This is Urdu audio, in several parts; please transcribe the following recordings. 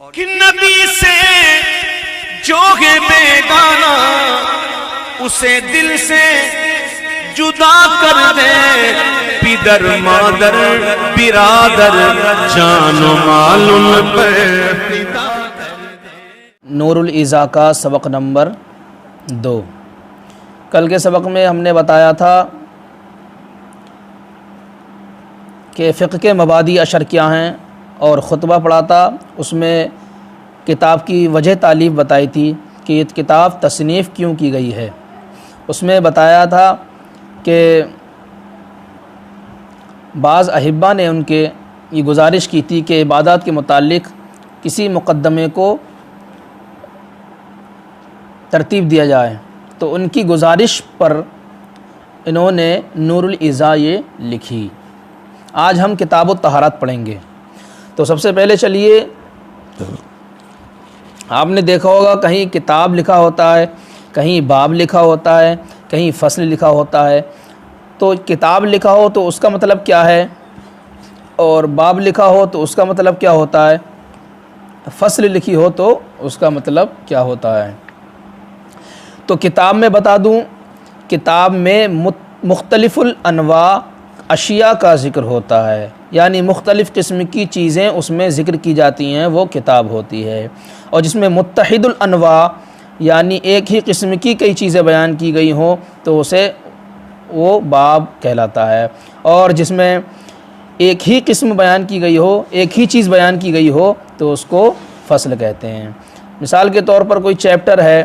کہ نبی سے جو ہے بیگانہ اسے دل سے جدا کر دے، پدر مادر برادر جان و مال ان پر فدا کر دے۔ نور الایضاح کا سبق نمبر 2۔ کل کے سبق میں ہم نے بتایا تھا کہ فقہ کے مبادی اشر کیا ہیں اور خطبہ پڑھا تھا، اس میں کتاب کی وجہ تالیف بتائی تھی کہ یہ کتاب تصنیف کیوں کی گئی ہے۔ اس میں بتایا تھا کہ بعض احبہ نے ان کے یہ گزارش کی تھی کہ عبادات کے متعلق کسی مقدمے کو ترتیب دیا جائے، تو ان کی گزارش پر انہوں نے نور الایضاح یہ لکھی۔ آج ہم کتاب الطہارت پڑھیں گے۔ تو سب سے پہلے چلیے، آپ نے دیکھا ہوگا کہیں کتاب لکھا ہوتا ہے، کہیں باب لکھا ہوتا ہے، کہیں فصل لکھا ہوتا ہے۔ تو کتاب لکھا ہو تو اس کا مطلب کیا ہے، اور باب لکھا ہو تو اس کا مطلب کیا ہوتا ہے، فصل لکھی ہو تو اس کا مطلب کیا ہوتا ہے۔ تو کتاب میں بتا دوں، کتاب میں مختلف الانواع اشیاء کا ذکر ہوتا ہے، یعنی مختلف قسم کی چیزیں اس میں ذکر کی جاتی ہیں، وہ کتاب ہوتی ہے۔ اور جس میں متحد الانواع یعنی ایک ہی قسم کی کئی چیزیں بیان کی گئی ہوں تو اسے وہ باب کہلاتا ہے، اور جس میں ایک ہی قسم بیان کی گئی ہو، ایک ہی چیز بیان کی گئی ہو تو اس کو فصل کہتے ہیں۔ مثال کے طور پر کوئی چیپٹر ہے،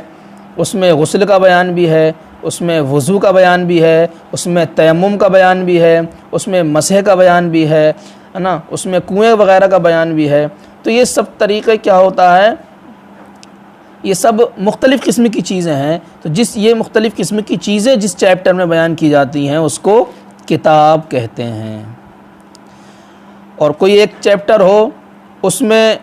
اس میں غسل کا بیان بھی ہے، اس میں وضو کا بیان بھی ہے، اس میں تیمم کا بیان بھی ہے، اس میں مسح کا بیان بھی ہے نا، اس میں کنویں وغیرہ کا بیان بھی ہے۔ تو یہ سب طریقے کیا ہوتا ہے، یہ سب مختلف قسم کی چیزیں ہیں۔ تو یہ مختلف قسم کی چیزیں جس چیپٹر میں بیان کی جاتی ہیں اس کو کتاب کہتے ہیں۔ اور کوئی ایک چیپٹر ہو، اس میں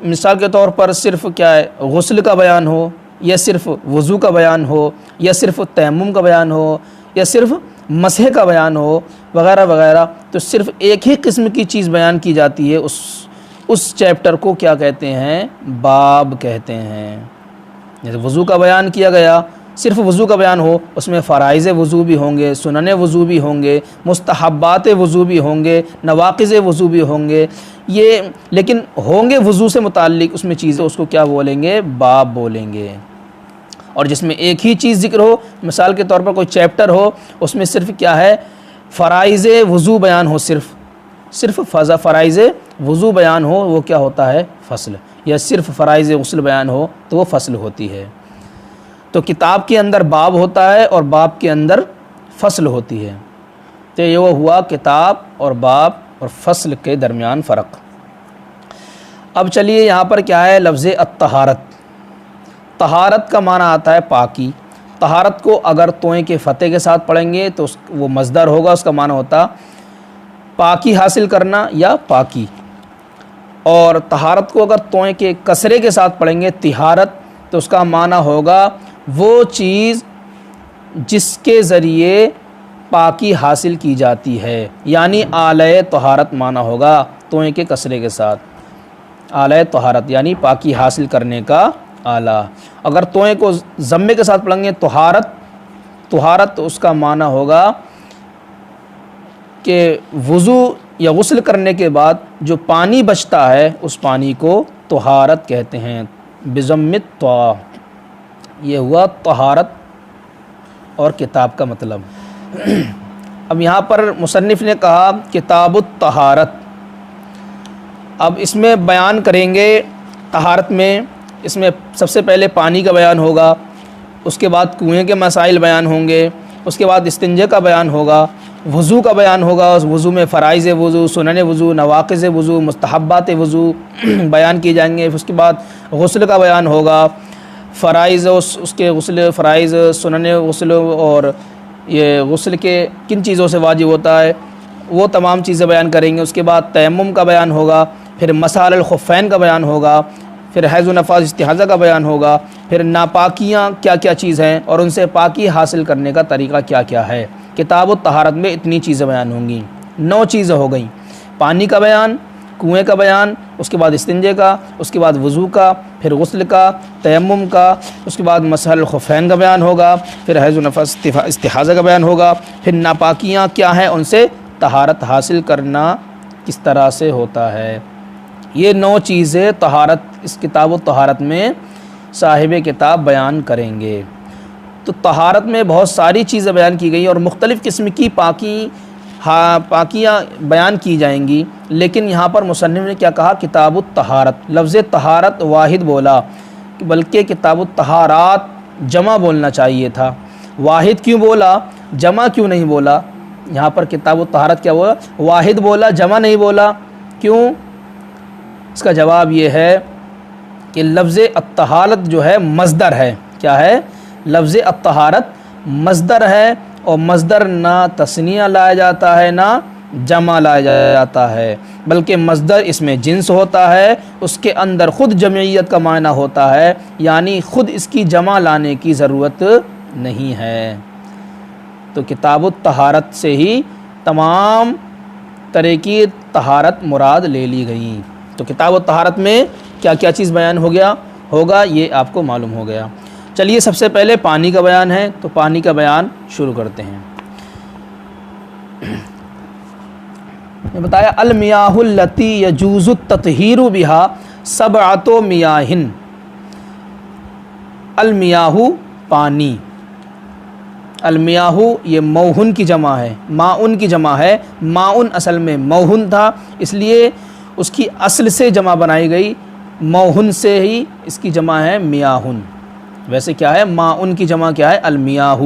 مثال کے طور پر صرف کیا ہے، غسل کا بیان ہو، یا صرف وضو کا بیان ہو، یا صرف تیمم کا بیان ہو، یا صرف مسح کا بیان ہو وغیرہ وغیرہ، تو صرف ایک ہی قسم کی چیز بیان کی جاتی ہے، اس چیپٹر کو کیا کہتے ہیں، باب کہتے ہیں۔ جیسے وضو کا بیان کیا گیا، صرف وضو کا بیان ہو، اس میں فرائض وضو بھی ہوں گے، سنن وضو بھی ہوں گے، مستحبات وضو بھی ہوں گے، نواقض وضو بھی ہوں گے، یہ لیکن ہوں گے وضو سے متعلق اس میں چیزیں، اس کو کیا بولیں گے، باب بولیں گے۔ اور جس میں ایک ہی چیز ذکر ہو، مثال کے طور پر کوئی چیپٹر ہو، اس میں صرف کیا ہے، فرائض وضو بیان ہو، صرف فرائض وضو بیان ہو، وہ کیا ہوتا ہے، فصل، یا صرف فرائض غسل بیان ہو تو وہ فصل ہوتی ہے۔ تو کتاب کے اندر باب ہوتا ہے اور باب کے اندر فصل ہوتی ہے۔ تو یہ وہ ہوا کتاب اور باب اور فصل کے درمیان فرق۔ اب چلیے یہاں پر کیا ہے، لفظ الطہارت۔ طہارت کا معنی آتا ہے پاکی۔ طہارت کو اگر توئیں کے فتح کے ساتھ پڑھیں گے تو وہ مصدر ہوگا، اس کا معنی ہوتا پاکی حاصل کرنا یا پاکی۔ اور طہارت کو اگر توئیں کے کسرے کے ساتھ پڑھیں گے، طہارت، تو اس کا معنی ہوگا وہ چیز جس کے ذریعے پاکی حاصل کی جاتی ہے، یعنی آلۂ طہارت معنی ہوگا توئیں کے کسرے کے ساتھ، آلۂ طہارت یعنی پاکی حاصل کرنے کا آلہ۔ اگر توئیں کو ضمے کے ساتھ پڑھیں گے طہارت، تو اس کا معنی ہوگا کہ وضو یا غسل کرنے کے بعد جو پانی بچتا ہے اس پانی کو طہارت کہتے ہیں، بضم الطاء۔ یہ ہوا طہارت اور کتاب کا مطلب۔ اب یہاں پر مصنف نے کہا کتاب الطہارت۔ اب اس میں بیان کریں گے طہارت میں، اس میں سب سے پہلے پانی کا بیان ہوگا، اس کے بعد کنویں کے مسائل بیان ہوں گے، اس کے بعد استنجے کا بیان ہوگا، وضو کا بیان ہوگا، اس وضو میں فرائض وضو، سنن وضو، نواقض وضو، مستحبات وضو بیان کیے جائیں گے۔ اس کے بعد غسل کا بیان ہوگا، فرائض، اس کے غسل، فرائض، سنن غسل، اور یہ غسل کے کن چیزوں سے واجب ہوتا ہے وہ تمام چیزیں بیان کریں گے۔ اس کے بعد تیمم کا بیان ہوگا، پھر مسح علی الخفین کا بیان ہوگا، پھر حیض و نفاس استحاضہ کا بیان ہوگا، پھر ناپاکیاں کیا کیا چیز ہیں اور ان سے پاکی حاصل کرنے کا طریقہ کیا کیا ہے۔ کتاب الطہارت میں اتنی چیزیں بیان ہوں گی، 9 چیزیں ہو گئیں، پانی کا بیان، کنویں کا بیان، اس کے بعد استنجے کا، اس کے بعد وضو کا، پھر غسل کا، تیمم کا، اس کے بعد مسح الخفین کا بیان ہوگا، پھر حیض و نفس استحاضہ کا بیان ہوگا، پھر ناپاکیاں کیا ہیں، ان سے طہارت حاصل کرنا کس طرح سے ہوتا ہے۔ یہ 9 چیزیں طہارت اس کتاب الطہارت میں صاحب کتاب بیان کریں گے۔ تو طہارت میں بہت ساری چیزیں بیان کی گئی اور مختلف قسم کی پاکیاں بیان کی جائیں گی، لیکن یہاں پر مصنف نے کیا کہا؟ کتاب الطہارت۔ لفظ طہارت واحد بولا، بلکہ کتاب الطہارات جمع بولنا چاہیے تھا۔ واحد کیوں بولا، جمع کیوں نہیں بولا؟ یہاں پر کتاب الطہارت کیا بولا؟ واحد بولا، جمع نہیں بولا، کیوں؟ اس کا جواب یہ ہے کہ لفظ الطہارت جو ہے مصدر ہے۔ کیا ہے؟ لفظ الطہارت مصدر ہے، اور مصدر نہ تثنیہ لایا جاتا ہے نہ جمع لایا جاتا ہے، بلکہ مصدر اس میں جنس ہوتا ہے، اس کے اندر خود جمعیت کا معنی ہوتا ہے، یعنی خود اس کی جمع لانے کی ضرورت نہیں ہے۔ تو کتاب الطہارت سے ہی تمام طرح کی طہارت مراد لے لی گئی۔ تو کتاب الطہارت میں کیا کیا چیز بیان ہوگا یہ آپ کو معلوم ہو گیا۔ چلیے سب سے پہلے پانی کا بیان ہے، تو پانی کا بیان شروع کرتے ہیں۔ میں بتایا المیاہ التی یجوز التطہیر بہا سبعۃ میاہ۔ المیاہ پانی، المیاہ یہ موہن کی جمع ہے، ماؤن کی جمع ہے۔ ماؤن اصل میں موہن تھا، اس لیے اس کی اصل سے جمع بنائی گئی، موہن سے ہی اس کی جمع ہے میاہن۔ ویسے کیا ہے؟ ماؤن کی جمع کیا ہے؟ المیاہ۔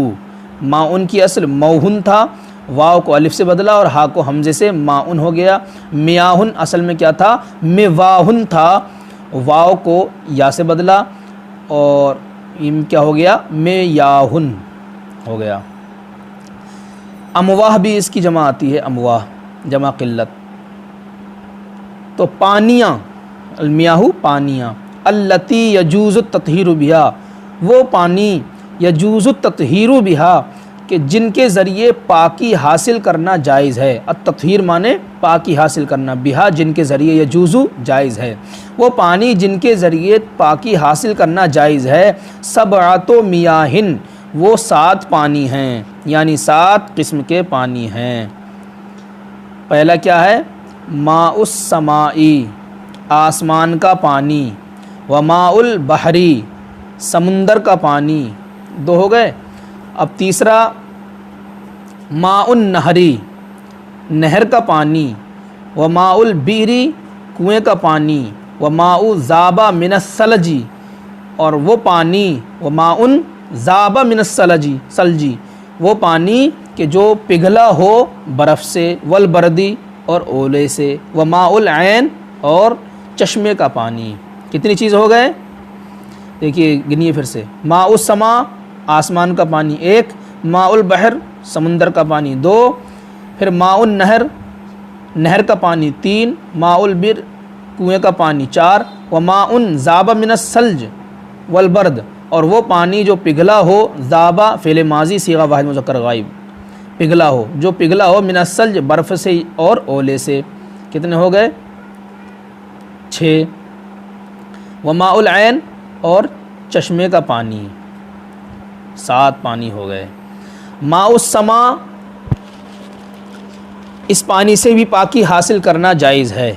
ماؤن کی اصل موہن تھا، واو کو الف سے بدلا اور ہا کو حمزے سے ماؤن ہو گیا۔ میاہن اصل میں کیا تھا؟ میواہن تھا، واو کو یا سے بدلا اور کیا ہو گیا؟ میاہن ہو گیا۔ امواہ بھی اس کی جمع آتی ہے، امواہ جمع قلت۔ تو پانیاں، المیاہ پانیاں، التی یجوز التطہیر بہا وہ پانی، یجوز التطہیر بہا کہ جن کے ذریعے پاکی حاصل کرنا جائز ہے۔ التطہیر مانے پاکی حاصل کرنا، بہا جن کے ذریعے، یجوزو جائز ہے، وہ پانی جن کے ذریعے پاکی حاصل کرنا جائز ہے۔ سبعۃ میاہ وہ 7 پانی ہیں، یعنی 7 قسم کے پانی ہیں۔ پہلا کیا ہے؟ ماء السمائی آسمان کا پانی، وماء البحری سمندر کا پانی، 2 ہو گئے۔ اب تیسرا ماء النہری نہر کا پانی، وماء البئری کنویں کا پانی، وماء ذاب من الثلج اور وہ پانی، وماء ذاب من الثلج وہ پانی کہ جو پگھلا ہو برف سے، والبردی اور اولے سے، وماء العین اور چشمے کا پانی۔ کتنی چیز ہو گئے؟ دیکھیے گنیے پھر سے۔ ماء السما آسمان کا پانی 1، ماء البحر سمندر کا پانی 2، پھر ماء النہر نہر کا پانی 3، ماء البر کنویں کا پانی 4، وماء ذاب من الثلج والبرد اور وہ پانی جو پگھلا ہو، ذابا فعل ماضی صیغہ واحد مذکر غائب، پگھلا ہو، جو پگھلا ہو، من الثلج برف سے اور اولے سے۔ کتنے ہو گئے؟ 6۔ وماء العین اور چشمے کا پانی 7 پانی ہو گئے۔ ماء السما اس پانی سے بھی پاکی حاصل کرنا جائز ہے،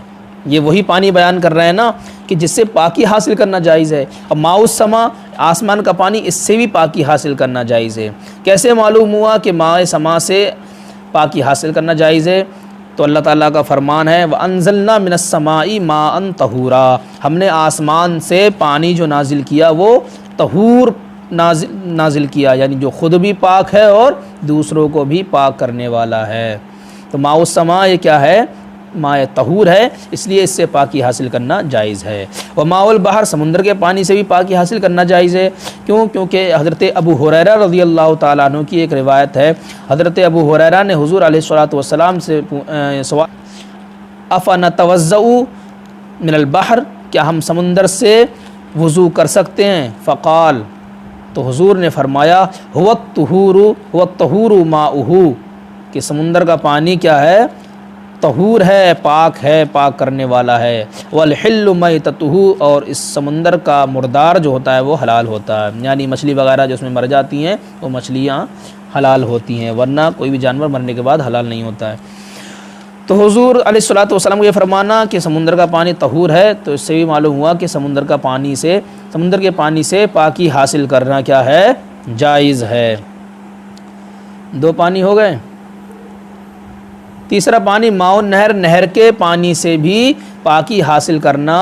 یہ وہی پانی بیان کر رہے ہیں نا کہ جس سے پاکی حاصل کرنا جائز ہے۔ اب ماء السما آسمان کا پانی، اس سے بھی پاکی حاصل کرنا جائز ہے۔ کیسے معلوم ہوا کہ ماء سما سے پاکی حاصل کرنا جائز ہے؟ تو اللہ تعالیٰ کا فرمان ہے وَأَنزَلْنَا مِنَ السَّمَاءِ مَاءً طَهُورًا، ہم نے آسمان سے پانی جو نازل کیا وہ طہور نازل کیا، یعنی جو خود بھی پاک ہے اور دوسروں کو بھی پاک کرنے والا ہے۔ تو ماء السما یہ کیا ہے؟ ماء طہور ہے، اس لیے اس سے پاکی حاصل کرنا جائز ہے۔ وماء البحر سمندر کے پانی سے بھی پاکی حاصل کرنا جائز ہے۔ کیوں؟ کیونکہ حضرت ابو ہریرہ رضی اللہ تعالیٰ عنہ کی ایک روایت ہے، حضرت ابو ہریرہ نے حضور علیہ الصلوۃ والسلام سے سوال افنتوضأ من البحر، کیا ہم سمندر سے وضو کر سکتے ہیں؟ فقال تو حضور نے فرمایا هو الطہور ماؤہ کہ سمندر کا پانی کیا ہے؟ طہور ہے، پاک ہے، پاک کرنے والا ہے۔ والحل میتتہ، اور اس سمندر کا مردار جو ہوتا ہے وہ حلال ہوتا ہے، یعنی مچھلی وغیرہ جو اس میں مر جاتی ہیں وہ مچھلیاں حلال ہوتی ہیں، ورنہ کوئی بھی جانور مرنے کے بعد حلال نہیں ہوتا ہے۔ تو حضور علیہ الصلوۃ والسلام کو یہ فرمانا کہ سمندر کا پانی طہور ہے، تو اس سے بھی معلوم ہوا کہ سمندر کے پانی سے پاکی حاصل کرنا کیا ہے؟ جائز ہے۔ 2 پانی ہو گئے۔ تیسرا پانی ماء النہر، نہر کے پانی سے بھی پاکی حاصل کرنا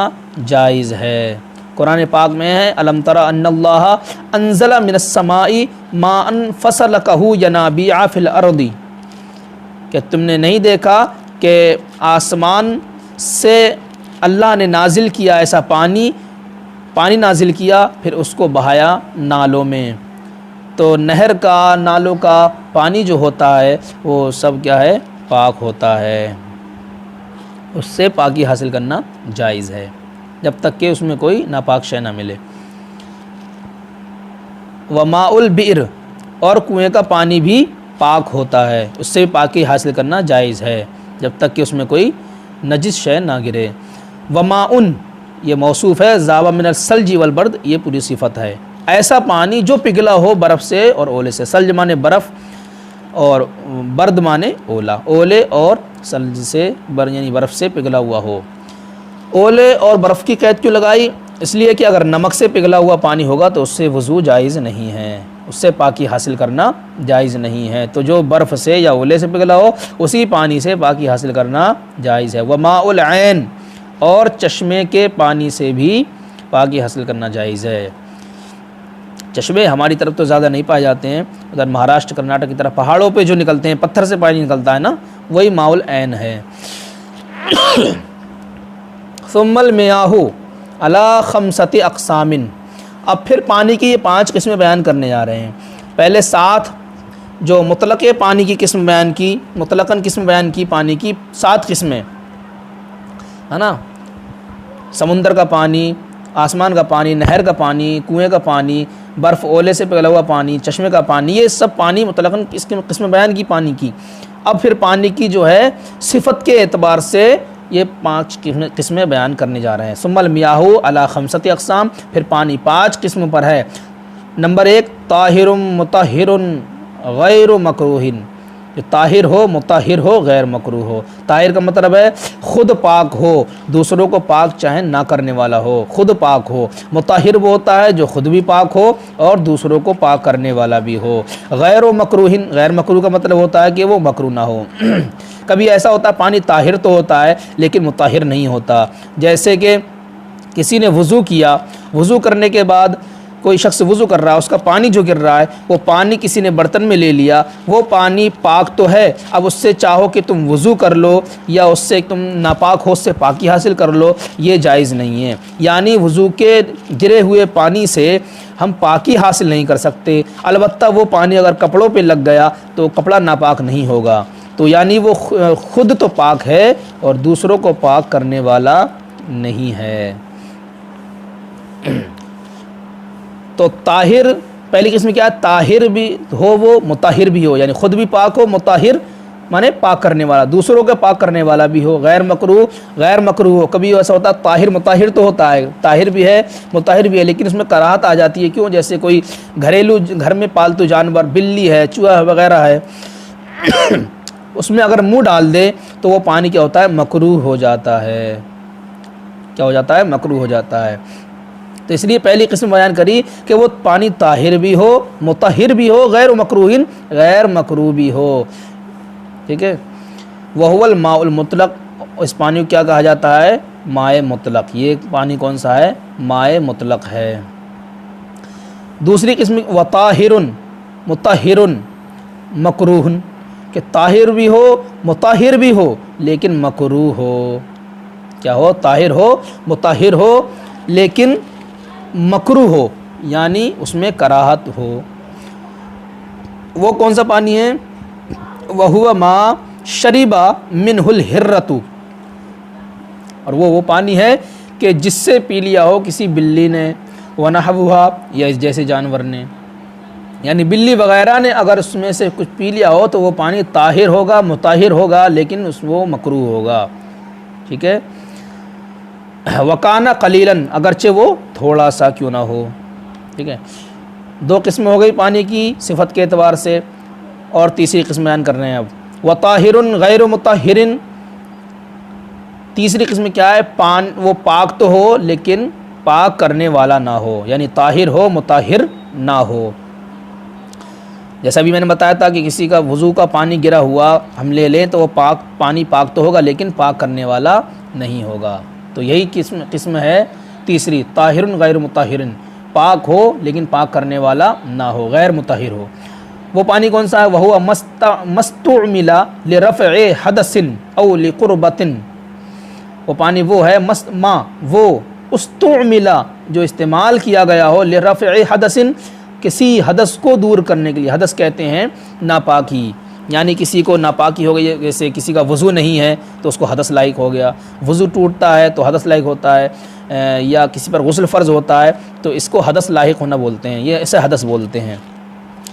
جائز ہے۔ قرآن پاک میں ہے الم تر ان اللہ انزل من السماء ماء فسلکہ ینابیع فی الارض، کہ تم نے نہیں دیکھا کہ آسمان سے اللہ نے نازل کیا ایسا پانی نازل کیا، پھر اس کو بہایا نالوں میں۔ تو نہر کا، نالوں کا پانی جو ہوتا ہے وہ سب کیا ہے؟ پاک ہوتا ہے، اس سے پاکی حاصل کرنا جائز ہے جب تک کہ اس میں کوئی ناپاک شے نہ ملے۔ وماء البئر، اور کنویں کا پانی بھی پاک ہوتا ہے، اس سے بھی پاکی حاصل کرنا جائز ہے جب تک کہ اس میں کوئی نجس شے نہ گرے۔ وماء، یہ موصوف ہے، ذاب من الثلج والبرد، یہ پوری صفت ہے۔ ایسا پانی جو پگھلا ہو برف سے اور اولے سے، ثلج مانے برف اور برد مانے اولا، اولے اور ثلج سے یعنی برف سے پگھلا ہوا ہو۔ اولے اور برف کی قید کیوں لگائی؟ اس لیے کہ اگر نمک سے پگھلا ہوا پانی ہوگا تو اس سے وضو جائز نہیں ہے، اس سے پاکی حاصل کرنا جائز نہیں ہے۔ تو جو برف سے یا اولے سے پگھلا ہو اسی پانی سے پاکی حاصل کرنا جائز ہے۔ وماء العین، اور چشمے کے پانی سے بھی پاکی حاصل کرنا جائز ہے۔ چشمے ہماری طرف تو زیادہ نہیں پائے جاتے ہیں، ادھر مہاراشٹر کرناٹک کی طرف پہاڑوں پہ جو نکلتے ہیں، پتھر سے پانی نکلتا ہے نا، وہی ماء العین ہے۔ ثم المیاہ علی 5 اقسام، اب پھر پانی کی یہ 5 قسمیں بیان کرنے جا رہے ہیں۔ پہلے 7 جو مطلق پانی کی قسم بیان کی، مطلقاً قسم بیان کی پانی کی 7 قسمیں، ہے نا؟ سمندر کا پانی، آسمان کا پانی، نہر کا پانی، کنویں کا پانی، برف اولے سے پگھلا ہوا پانی، چشمے کا پانی، یہ سب پانی مطلقاً قسم بیان کی پانی کی۔ اب پھر پانی کی جو ہے صفت کے اعتبار سے یہ 5 قسمیں بیان کرنے جا رہے ہیں۔ ثم المیاہ علی 5 اقسام، پھر پانی 5 قسموں پر ہے۔ نمبر 1 طاہر مطہر غیر مکروہ، جو طاہر ہو، مطہر ہو، غیر مکروہ ہو۔ طاہر کا مطلب ہے خود پاک ہو، دوسروں کو پاک چاہے نہ کرنے والا ہو، خود پاک ہو۔ مطہر وہ ہوتا ہے جو خود بھی پاک ہو اور دوسروں کو پاک کرنے والا بھی ہو۔ غیر مکروہ، غیر مکروہ کا مطلب ہوتا ہے کہ وہ مکروہ نہ ہو۔ کبھی ایسا ہوتا ہے پانی طاہر تو ہوتا ہے لیکن مطہر نہیں ہوتا، جیسے کہ کسی نے وضو کیا، وضو کرنے کے بعد کوئی شخص وضو کر رہا ہے، اس کا پانی جو گر رہا ہے وہ پانی کسی نے برتن میں لے لیا، وہ پانی پاک تو ہے، اب اس سے چاہو کہ تم وضو کر لو یا اس سے تم ناپاک ہو، اس سے پاکی حاصل کر لو، یہ جائز نہیں ہے۔ یعنی وضو کے گرے ہوئے پانی سے ہم پاکی حاصل نہیں کر سکتے، البتہ وہ پانی اگر کپڑوں پہ لگ گیا تو کپڑا ناپاک نہیں ہوگا۔ تو یعنی وہ خود تو پاک ہے اور دوسروں کو پاک کرنے والا نہیں ہے۔ تو طاہر پہلی قسم کیا ہے؟ طاہر بھی ہو وہ، مطہر بھی ہو، یعنی خود بھی پاک ہو، مطہر مانے پاک کرنے والا، دوسروں کو پاک کرنے والا بھی ہو۔ غیر مکروہ، غیر مکروہ ہو، کبھی ایسا ہوتا ہے طاہر مطہر تو ہوتا ہے، طاہر بھی ہے مطہر بھی ہے، لیکن اس میں کراہت آ جاتی ہے۔ کیوں؟ جیسے کوئی گھریلو گھر میں پالتو جانور، بلی ہے، چوہا وغیرہ ہے، اس میں اگر منہ ڈال دے تو وہ پانی کیا ہوتا ہے؟ مکروہ ہو جاتا ہے۔ کیا ہو جاتا ہے؟ مکروہ ہو جاتا ہے۔ تو اس لیے پہلی قسم بیان کری کہ وہ پانی طاہر بھی ہو، مطہر بھی ہو، غیر مکروہ، غیر مکروہ بھی ہو، ٹھیک ہے۔ وہو الماء المطلق، اس پانی کو کیا کہا جاتا ہے؟ ماء مطلق۔ یہ پانی کون سا ہے؟ ماء مطلق ہے۔ دوسری قسم وطاہر مطہر مکروہ، کہ طاہر بھی ہو، مطہر بھی ہو لیکن مکروہ ہو۔ کیا ہو؟ طاہر ہو، مطہر ہو لیکن مکروہ ہو، یعنی اس میں کراہت ہو۔ وہ کون سا پانی ہے؟ وَهُوَ مَا شَرِبَ مِنْهُ الْحِرَّةُ، اور وہ پانی ہے کہ جس سے پی لیا ہو کسی بلی نے، وَنَحْوُهَا، یا جیسے جانور نے، یعنی بلی وغیرہ نے اگر اس میں سے کچھ پی لیا ہو تو وہ پانی طاہر ہوگا، مطہر ہوگا، لیکن وہ مکروہ ہوگا، ٹھیک ہے۔ وکانا قلیلاً، اگرچہ وہ تھوڑا سا کیوں نہ ہو، ٹھیک ہے۔ دو قسم ہو گئی پانی کی صفت کے اعتبار سے، اور تیسری قسم بیان کر رہے ہیں اب۔ وطاہر غیر مطہر، تیسری قسم کیا ہے؟ وہ پاک تو ہو لیکن پاک کرنے والا نہ ہو، یعنی طاہر ہو مطہر نہ ہو۔ جیسا بھی میں نے بتایا تھا کہ کسی کا وضو کا پانی گرا ہوا ہم لے لیں تو وہ پانی پاک تو ہوگا لیکن پاک کرنے والا نہیں ہوگا، تو یہی قسم ہے تیسری، طاہر غیر مطہر، پاک ہو لیکن پاک کرنے والا نہ ہو، غیر مطہر ہو۔ وہ پانی کون سا ہے؟ وہو مستعمل لرفع حدث او لقربۃ، وہ پانی وہ ہے وہ استعمل جو استعمال کیا گیا ہو، لرفع حدث کسی حدث کو دور کرنے کے لیے، حدث کہتے ہیں ناپاکی، یعنی کسی کو ناپاکی ہو گئی، جیسے کسی کا وضو نہیں ہے تو اس کو حدث لاحق ہو گیا، وضو ٹوٹتا ہے تو حدث لاحق ہوتا ہے، یا کسی پر غسل فرض ہوتا ہے تو اس کو حدث لاحق ہونا بولتے ہیں، یہ اسے حدث بولتے ہیں۔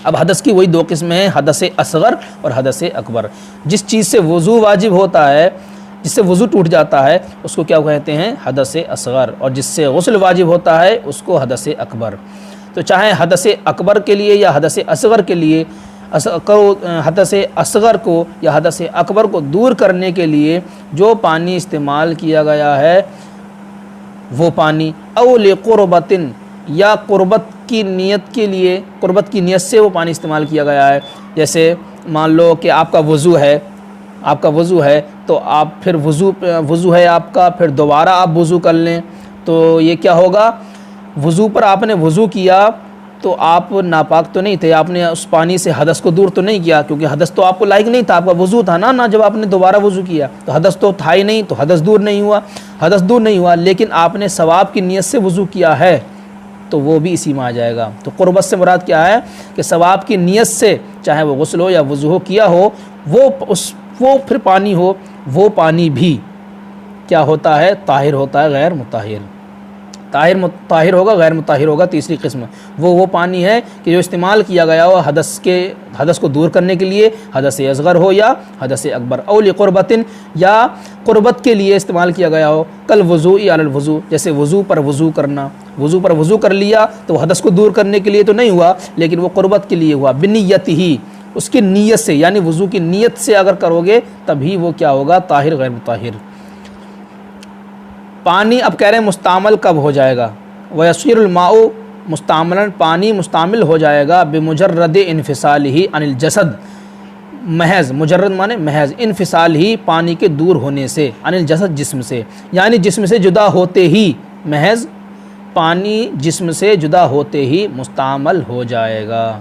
اب حدث کی وہی دو قسمیں ہیں، حدث اصغر اور حدث اکبر۔ جس چیز سے وضو واجب ہوتا ہے، جس سے وضو ٹوٹ جاتا ہے اس کو کیا کہتے ہیں؟ حدث اصغر، اور جس سے غسل واجب ہوتا ہے اس کو حدث اکبر۔ تو چاہے حدث اکبر کے لیے یا حدث اصغر کے لیے، حدث اصغر کو یا حدث اکبر کو دور کرنے کے لیے جو پانی استعمال کیا گیا ہے وہ پانی، او لقربۃ، یا قربت کی نیت کے لیے، قربت کی نیت سے وہ پانی استعمال کیا گیا ہے۔ جیسے مان لو کہ آپ کا وضو ہے تو آپ پھر وضو ہے آپ کا، پھر دوبارہ آپ وضو کر لیں تو یہ کیا ہوگا؟ وضو پر آپ نے وضو کیا تو آپ ناپاک تو نہیں تھے، آپ نے اس پانی سے حدث کو دور تو نہیں کیا، کیونکہ حدث تو آپ کو لائق نہیں تھا، آپ کا وضو تھا نا جب آپ نے دوبارہ وضو کیا تو حدث تو تھا ہی نہیں، تو حدث دور نہیں ہوا، لیکن آپ نے ثواب کی نیت سے وضو کیا ہے تو وہ بھی اسی میں آ جائے گا۔ تو قربت سے مراد کیا ہے کہ ثواب کی نیت سے، چاہے وہ غسل ہو یا وضو ہو کیا ہو، وہ پھر پانی ہو، وہ پانی بھی کیا ہوتا ہے؟ طاہر ہوتا ہے، غیر مطہر۔ طاہر ہوگا، غیر مطہر ہوگا، تیسری قسم وہ پانی ہے کہ جو استعمال کیا گیا ہو حدث کو دور کرنے کے لیے، حدث اصغر ہو یا حدث اکبر، او لقربۃ، یا قربت کے لیے استعمال کیا گیا ہو، کل وضوء علی الوضوء، جیسے وضو پر وضو کر لیا تو وہ حدث کو دور کرنے کے لیے تو نہیں ہوا لیکن وہ قربت کے لیے ہوا، بنیت ہی، اس کی نیت سے، یعنی وضو کی نیت سے اگر کرو گے تبھی وہ کیا ہوگا؟ طاہر غیر مطہر۔ پانی اب کہہ رہے ہیں مستعمل کب ہو جائے گا؟ وَيَصِيرُ الْمَاءُ مستعملاً، پانی مستعمل ہو جائے گا بمجرد انفصال ہی عن الجسد، محض، مجرد مانے محض، انفصال ہی پانی کے دور ہونے سے، عن الجسد جسم سے، یعنی جسم سے جدا ہوتے ہی، محض پانی جسم سے جدا ہوتے ہی مستعمل ہو جائے گا۔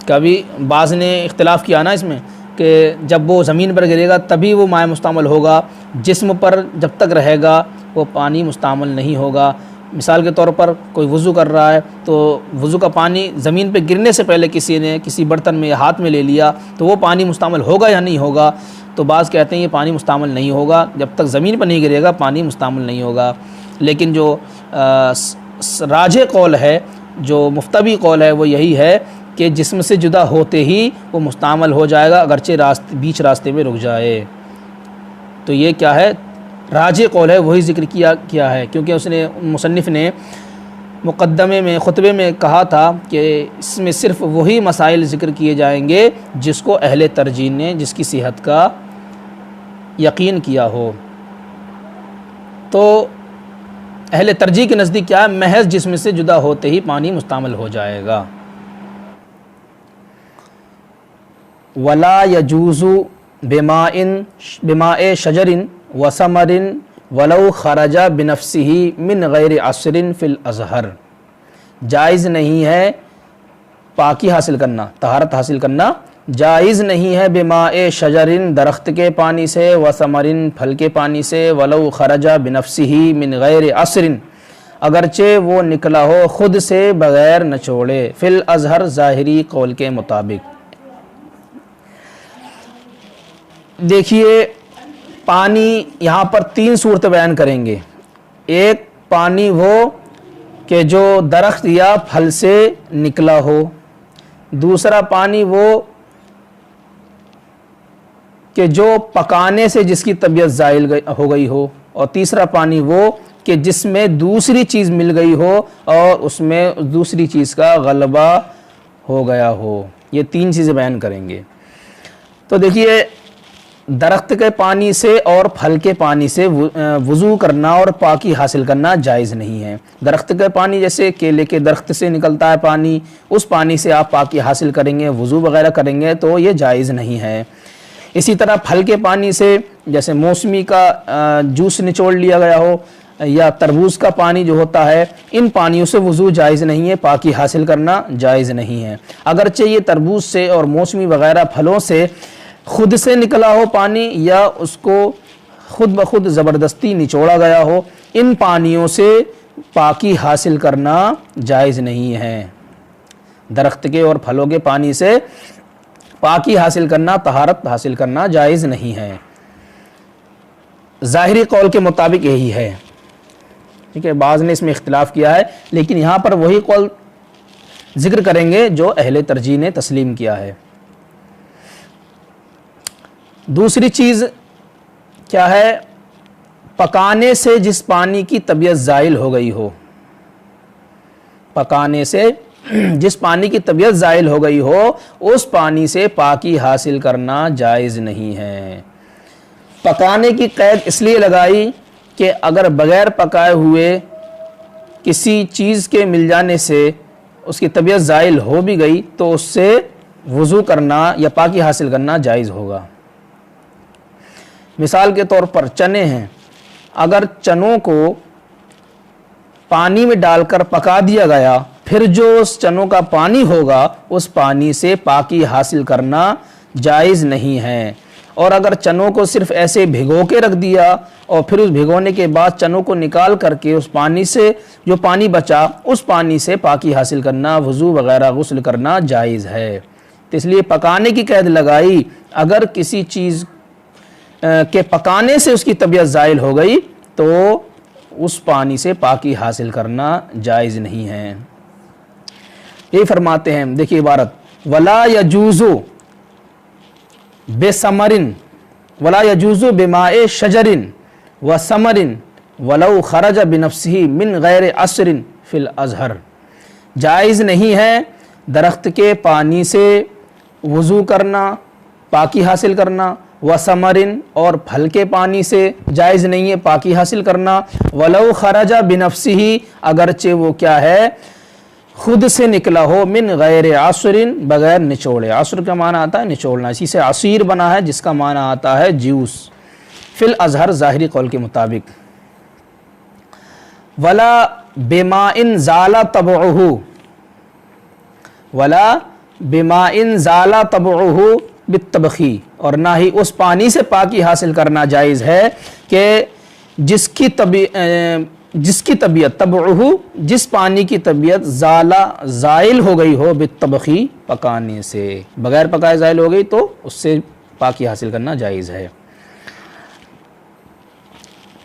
کبھی بعض نے اختلاف کیا نا اس میں کہ جب وہ زمین پر گرے گا تبھی وہ مائع مستعمل ہوگا، جسم پر جب تک رہے گا وہ پانی مستعمل نہیں ہوگا۔ مثال کے طور پر کوئی وضو کر رہا ہے تو وضو کا پانی زمین پہ گرنے سے پہلے کسی نے کسی برتن میں یا ہاتھ میں لے لیا تو وہ پانی مستعمل ہوگا یا نہیں ہوگا؟ تو بعض کہتے ہیں یہ پانی مستعمل نہیں ہوگا، جب تک زمین پر نہیں گرے گا پانی مستعمل نہیں ہوگا۔ لیکن جو راجح قول ہے، جو مفتبی قول ہے وہ یہی ہے کہ جسم سے جدا ہوتے ہی وہ مستعمل ہو جائے گا، اگرچہ بیچ راستے میں رک جائے۔ تو یہ کیا ہے؟ راجح قول ہے، وہی ذکر کیا ہے، کیونکہ اس نے مصنف نے مقدمے میں خطبے میں کہا تھا کہ اس میں صرف وہی مسائل ذکر کیے جائیں گے جس کو اہل ترجیح نے، جس کی صحت کا یقین کیا ہو۔ تو اہل ترجیح کے نزدیک کیا ہے؟ محض جسم سے جدا ہوتے ہی پانی مستعمل ہو جائے گا۔ ولا يجوز بماء شجر وثمر ولو خرج بنفسه من غیر عصر فی الازہر، جائز نہیں ہے پاکی حاصل کرنا، طہارت حاصل کرنا جائز نہیں ہے بماء شجر درخت کے پانی سے، وثمر پھل کے پانی سے، ولو خرج بنفسه من غیر عصر اگرچہ وہ نکلا ہو خود سے بغیر نچوڑے، فی الازہر ظاہری قول کے مطابق۔ دیکھیے پانی یہاں پر تین صورتیں بیان کریں گے۔ ایک پانی وہ کہ جو درخت یا پھل سے نکلا ہو، دوسرا پانی وہ کہ جو پکانے سے جس کی طبیعت زائل ہو گئی ہو، اور تیسرا پانی وہ کہ جس میں دوسری چیز مل گئی ہو اور اس میں دوسری چیز کا غلبہ ہو گیا ہو۔ یہ تین چیزیں بیان کریں گے۔ تو دیکھیے، درخت کے پانی سے اور پھل کے پانی سے وضو کرنا اور پاکی حاصل کرنا جائز نہیں ہے۔ درخت کے پانی جیسے کیلے کے درخت سے نکلتا ہے پانی، اس پانی سے آپ پاکی حاصل کریں گے، وضو وغیرہ کریں گے تو یہ جائز نہیں ہے۔ اسی طرح پھل کے پانی سے جیسے موسمی کا جوس نچوڑ لیا گیا ہو یا تربوز کا پانی جو ہوتا ہے، ان پانیوں سے وضو جائز نہیں ہے، پاکی حاصل کرنا جائز نہیں ہے۔ اگرچہ یہ تربوز سے اور موسمی وغیرہ پھلوں سے خود سے نکلا ہو پانی یا اس کو خود بخود زبردستی نچوڑا گیا ہو، ان پانیوں سے پاکی حاصل کرنا جائز نہیں ہے۔ درخت کے اور پھلوں کے پانی سے پاکی حاصل کرنا، طہارت حاصل کرنا جائز نہیں ہے۔ ظاہری قول کے مطابق یہی ہے، ٹھیک ہے، بعض نے اس میں اختلاف کیا ہے، لیکن یہاں پر وہی قول ذکر کریں گے جو اہل ترجیح نے تسلیم کیا ہے۔ دوسری چیز کیا ہے؟ پکانے سے جس پانی کی طبیعت زائل ہو گئی ہو، پکانے سے جس پانی کی طبیعت زائل ہو گئی ہو، اس پانی سے پاکی حاصل کرنا جائز نہیں ہے۔ پکانے کی قید اس لیے لگائی کہ اگر بغیر پکائے ہوئے کسی چیز کے مل جانے سے اس کی طبیعت زائل ہو بھی گئی تو اس سے وضو کرنا یا پاکی حاصل کرنا جائز ہوگا۔ مثال کے طور پر چنے ہیں، اگر چنوں کو پانی میں ڈال کر پکا دیا گیا، پھر جو اس چنوں کا پانی ہوگا اس پانی سے پاکی حاصل کرنا جائز نہیں ہے۔ اور اگر چنوں کو صرف ایسے بھگو کے رکھ دیا اور پھر اس بھگونے کے بعد چنوں کو نکال کر کے اس پانی سے جو پانی بچا اس پانی سے پاکی حاصل کرنا، وضو وغیرہ غسل کرنا جائز ہے۔ تو اس لیے پکانے کی قید لگائی، اگر کسی چیز کے پکانے سے اس کی طبیعت زائل ہو گئی تو اس پانی سے پاکی حاصل کرنا جائز نہیں ہے۔ یہی فرماتے ہیں، دیکھیے عبارت، وَلَا يَجُوزُ بِثَمَرٍ وَلَا يَجُوزُ بِمَاءِ شَجَرٍ وَثَمَرٍ وَلَوْ خَرَجَ بِنَفْسِهِ مِنْ غَيْرِ عَصْرٍ فِي الْأَزْهَرِ، جائز نہیں ہے درخت کے پانی سے وضو کرنا، پاکی حاصل کرنا، وَثَمَرٍ اور پھل کے پانی سے جائز نہیں ہے پاکی حاصل کرنا، وَلَوْ خَرَجَ بِنَفْسِهِ اگرچہ وہ کیا ہے خود سے نکلا ہو، من غیر عصر بغیر نچوڑے، عصر کا معنی آتا ہے نچوڑنا، اسی سے عصیر بنا ہے جس کا معنی آتا ہے جوس، فی الازہر ظاہری قول کے مطابق۔ ولا بماء زال طبعہ ولا بماء زال طبعہ بالطبخی، اور نہ ہی اس پانی سے پاکی حاصل کرنا جائز ہے کہ جس کی طبیعت طبعہ جس پانی کی طبیعت زائل ہو گئی ہو بالطبخی پکانے سے، بغیر پکائے زائل ہو گئی تو اس سے پاکی حاصل کرنا جائز ہے۔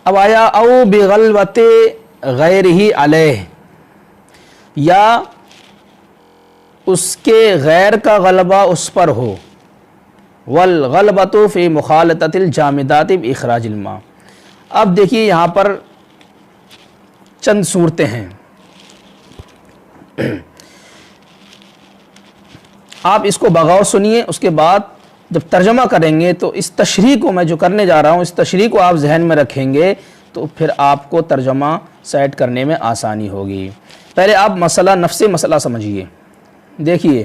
اب آیا او بغلبت غیرہ علیہ، یا اس کے غیر کا غلبہ اس پر ہو، والغلبۃ فی مخالطۃ الجامدات باخراج الماء۔ اب دیکھیے یہاں پر چند صورتیں ہیں، آپ اس کو بغور سنیے، اس کے بعد جب ترجمہ کریں گے تو اس تشریح کو میں جو کرنے جا رہا ہوں اس تشریح کو آپ ذہن میں رکھیں گے تو پھر آپ کو ترجمہ سیٹ کرنے میں آسانی ہوگی۔ پہلے آپ مسئلہ نفس مسئلہ سمجھیے۔ دیکھیے،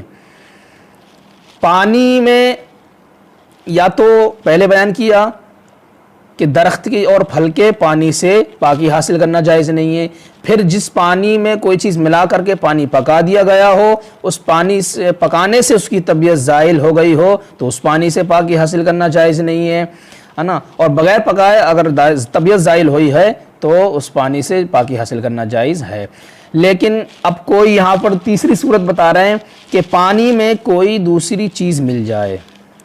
پانی میں یا تو پہلے بیان کیا کہ درخت کی اور پھل کے پانی سے پاکی حاصل کرنا جائز نہیں ہے، پھر جس پانی میں کوئی چیز ملا کر کے پانی پکا دیا گیا ہو، اس پانی سے پکانے سے اس کی طبیعت زائل ہو گئی ہو تو اس پانی سے پاکی حاصل کرنا جائز نہیں ہے نا، اور بغیر پکائے اگر طبیعت زائل ہوئی ہے تو اس پانی سے پاکی حاصل کرنا جائز ہے۔ لیکن اب کوئی یہاں پر تیسری صورت بتا رہے ہیں کہ پانی میں کوئی دوسری چیز مل جائے،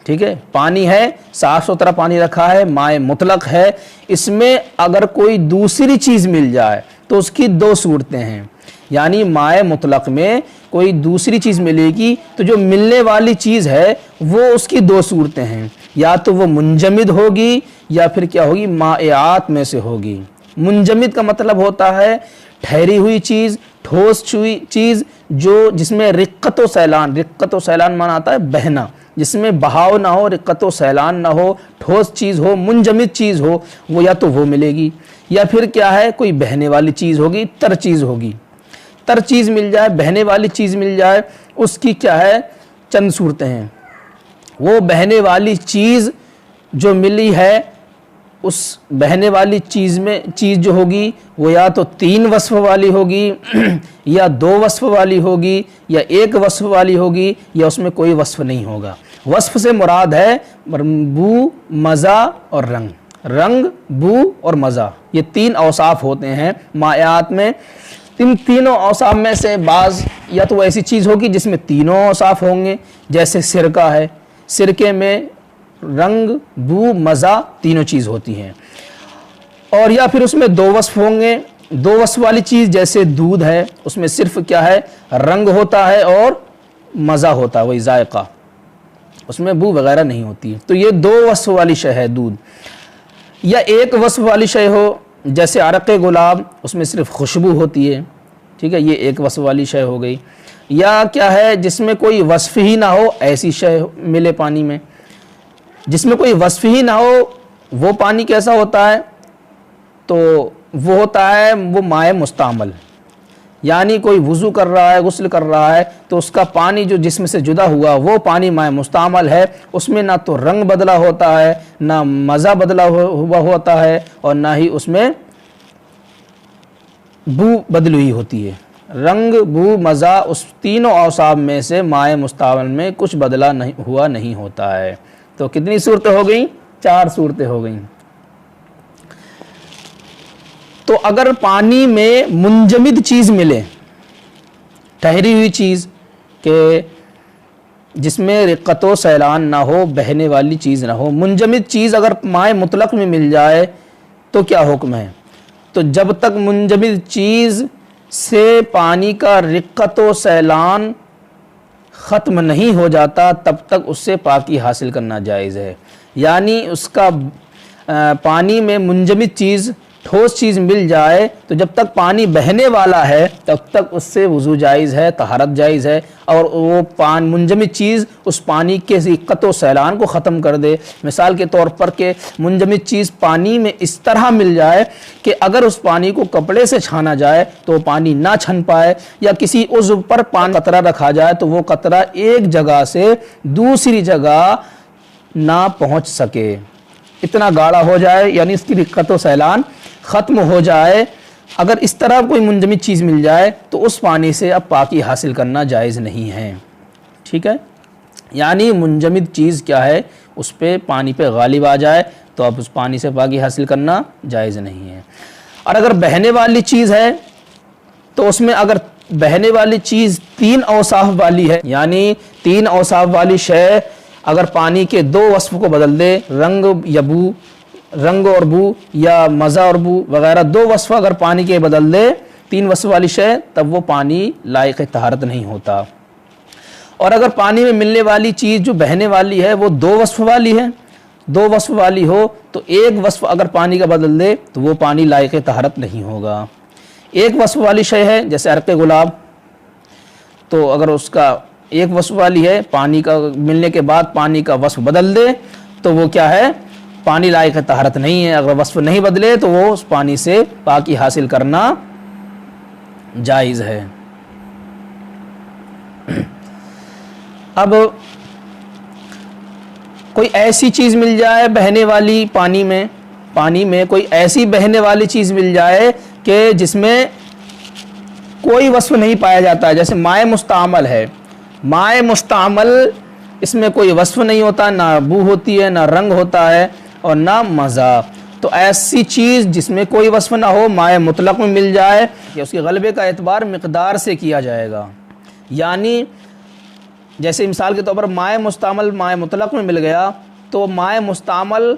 ٹھیک ہے، پانی ہے، صاف ستھرا پانی رکھا ہے، مائع مطلق ہے، اس میں اگر کوئی دوسری چیز مل جائے تو اس کی دو صورتیں ہیں۔ یعنی مائع مطلق میں کوئی دوسری چیز ملے گی تو جو ملنے والی چیز ہے وہ اس کی دو صورتیں ہیں، یا تو وہ منجمد ہوگی یا پھر کیا ہوگی، مائعات میں سے ہوگی۔ منجمد کا مطلب ہوتا ہے ٹھہری ہوئی چیز، ٹھوس چیز جس میں رقت و سیلان، رقت و سیلان مانا آتا ہے بہنا، جس میں بہاؤ نہ ہو، رقت و سیلان نہ ہو، ٹھوس چیز ہو، منجمد چیز ہو، وہ یا تو وہ ملے گی، یا پھر کیا ہے کوئی بہنے والی چیز ہوگی، تر چیز ہوگی۔ تر چیز مل جائے، بہنے والی چیز مل جائے، اس کی کیا ہے چند صورتیں ہیں۔ وہ بہنے والی چیز جو ملی ہے، اس بہنے والی چیز جو ہوگی وہ یا تو 3 وصف والی ہوگی یا 2 وصف والی ہوگی یا 1 وصف والی ہوگی یا اس میں کوئی وصف نہیں ہوگا۔ وصف سے مراد ہے بو، مزہ اور رنگ۔ رنگ، بو اور مزہ، یہ 3 اوصاف ہوتے ہیں مائعات میں۔ ان تینوں اوصاف میں سے بعض یا تو ایسی چیز ہوگی جس میں تینوں اوصاف ہوں گے، جیسے سرکہ ہے، سرکے میں رنگ، بو، مزہ تینوں چیز ہوتی ہیں، اور یا پھر اس میں 2 وصف ہوں گے۔ 2 وصف والی چیز جیسے دودھ ہے، اس میں صرف کیا ہے رنگ ہوتا ہے اور مزہ ہوتا ہے، وہی ذائقہ، اس میں بو وغیرہ نہیں ہوتی ہے۔ تو یہ 2 وصف والی شے ہے دودھ۔ یا 1 وصف والی شے ہو جیسے عرق گلاب، اس میں صرف خوشبو ہوتی ہے، ٹھیک ہے، یہ 1 وصف والی شے ہو گئی۔ یا کیا ہے جس میں کوئی وصف ہی نہ ہو، ایسی شے ملے پانی میں، جس میں کوئی وصف ہی نہ ہو، وہ پانی کیسا ہوتا ہے؟ تو وہ ہوتا ہے وہ مائع مستعمل، یعنی کوئی وضو کر رہا ہے، غسل کر رہا ہے، تو اس کا پانی جو جسم سے جدا ہوا وہ پانی مائع مستعمل ہے، اس میں نہ تو رنگ بدلا ہوتا ہے، نہ مزہ بدلا ہوا ہوتا ہے، اور نہ ہی اس میں بو بدلی ہوئی ہوتی ہے۔ رنگ، بو، مزہ، اس تینوں اوصاف میں سے مائع مستعمل میں کچھ بدلا ہوا نہیں ہوتا ہے۔ تو کتنی صورتیں ہو گئیں؟ 4 صورتیں ہو گئیں۔ تو اگر پانی میں منجمد چیز ملے، ٹھہری ہوئی چیز کہ جس میں رقت و سیلان نہ ہو، بہنے والی چیز نہ ہو، منجمد چیز اگر مائع مطلق میں مل جائے تو کیا حکم ہے؟ تو جب تک منجمد چیز سے پانی کا رقت و سیلان ختم نہیں ہو جاتا تب تک اس سے پاکی حاصل کرنا جائز ہے۔ یعنی اس کا پانی میں منجمد چیز، ٹھوس چیز مل جائے تو جب تک پانی بہنے والا ہے تب تک اس سے وضو جائز ہے، طہارت جائز ہے، اور وہ منجمد چیز اس پانی کے رقت و سیلان کو ختم کر دے۔ مثال کے طور پر کہ منجمد چیز پانی میں اس طرح مل جائے کہ اگر اس پانی کو کپڑے سے چھانا جائے تو وہ پانی نہ چھن پائے، یا کسی عضو پر پانی قطرہ رکھا جائے تو وہ قطرہ ایک جگہ سے دوسری جگہ نہ پہنچ سکے، اتنا گاڑھا ہو جائے، یعنی اس کی رقت و سیلان ختم ہو جائے۔ اگر اس طرح کوئی منجمد چیز مل جائے تو اس پانی سے اب پاکی حاصل کرنا جائز نہیں ہے، ٹھیک ہے۔ یعنی منجمد چیز کیا ہے، اس پہ پانی پہ غالب آ جائے تو اب اس پانی سے پاکی حاصل کرنا جائز نہیں ہے۔ اور اگر بہنے والی چیز ہے تو اس میں اگر بہنے والی چیز 3 اوصاف والی ہے، یعنی 3 اوصاف والی شے اگر پانی کے 2 وصف کو بدل دے، رنگ یا بو، رنگ اور بو، یا مزہ اور بو وغیرہ 2 وصف اگر پانی کے بدل دے، 3 وصف والی شے، تب وہ پانی لائق طہارت نہیں ہوتا۔ اور اگر پانی میں ملنے والی چیز جو بہنے والی ہے وہ 2 وصف والی ہے، 2 وصف والی ہو تو 1 وصف اگر پانی کا بدل دے تو وہ پانی لائق طہارت نہیں ہوگا۔ 1 وصف والی شے ہے جیسے عرق گلاب، تو اگر اس کا 1 وصف والی ہے، پانی کا ملنے کے بعد پانی کا وصف بدل دے تو وہ کیا ہے، پانی لائق طہارت نہیں ہے۔ اگر وصف نہیں بدلے تو وہ اس پانی سے پاکی حاصل کرنا جائز ہے۔ اب کوئی ایسی چیز مل جائے بہنے والی، پانی میں کوئی ایسی بہنے والی چیز مل جائے کہ جس میں کوئی وصف نہیں پایا جاتا ہے، جیسے مائع مستعمل ہے، مائع مستعمل اس میں کوئی وصف نہیں ہوتا، نہ بو ہوتی ہے، نہ رنگ ہوتا ہے اور نہ مزہ، تو ایسی چیز جس میں کوئی وصف نہ ہو، مائع مطلق میں مل جائے کہ اس کے غلبے کا اعتبار مقدار سے کیا جائے گا۔ یعنی جیسے مثال کے طور پر مائع مستعمل مائع مطلق میں مل گیا تو مائع مستعمل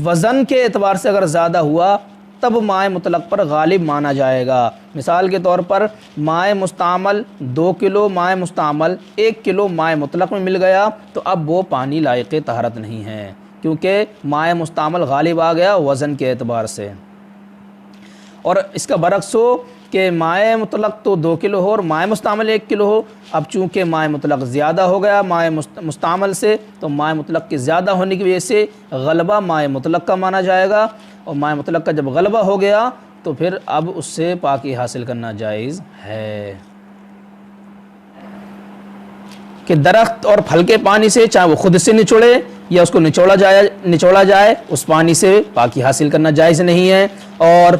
وزن کے اعتبار سے اگر زیادہ ہوا تب مائع مطلق پر غالب مانا جائے گا۔ مثال کے طور پر مائع مستعمل 2 کلو مائع مستعمل 1 کلو مائع مطلق میں مل گیا تو اب وہ پانی لائق طہارت نہیں ہے، کیونکہ مائع مستعمل غالب آ گیا وزن کے اعتبار سے۔ اور اس کا برعکس ہو کہ مائع مطلق تو 2 کلو ہو اور مائع مستعمل 1 کلو ہو، اب چونکہ مائع مطلق زیادہ ہو گیا مائع مستعمل سے، تو مائع مطلق کے زیادہ ہونے کی وجہ سے غلبہ مائع مطلق کا مانا جائے گا، اور مائع مطلق کا جب غلبہ ہو گیا تو پھر اب اس سے پاکی حاصل کرنا جائز ہے۔ کہ درخت اور پھل کے پانی سے چاہے وہ خود سے نچوڑے یا اس کو نچوڑا جائے اس پانی سے پاکی حاصل کرنا جائز نہیں ہے، اور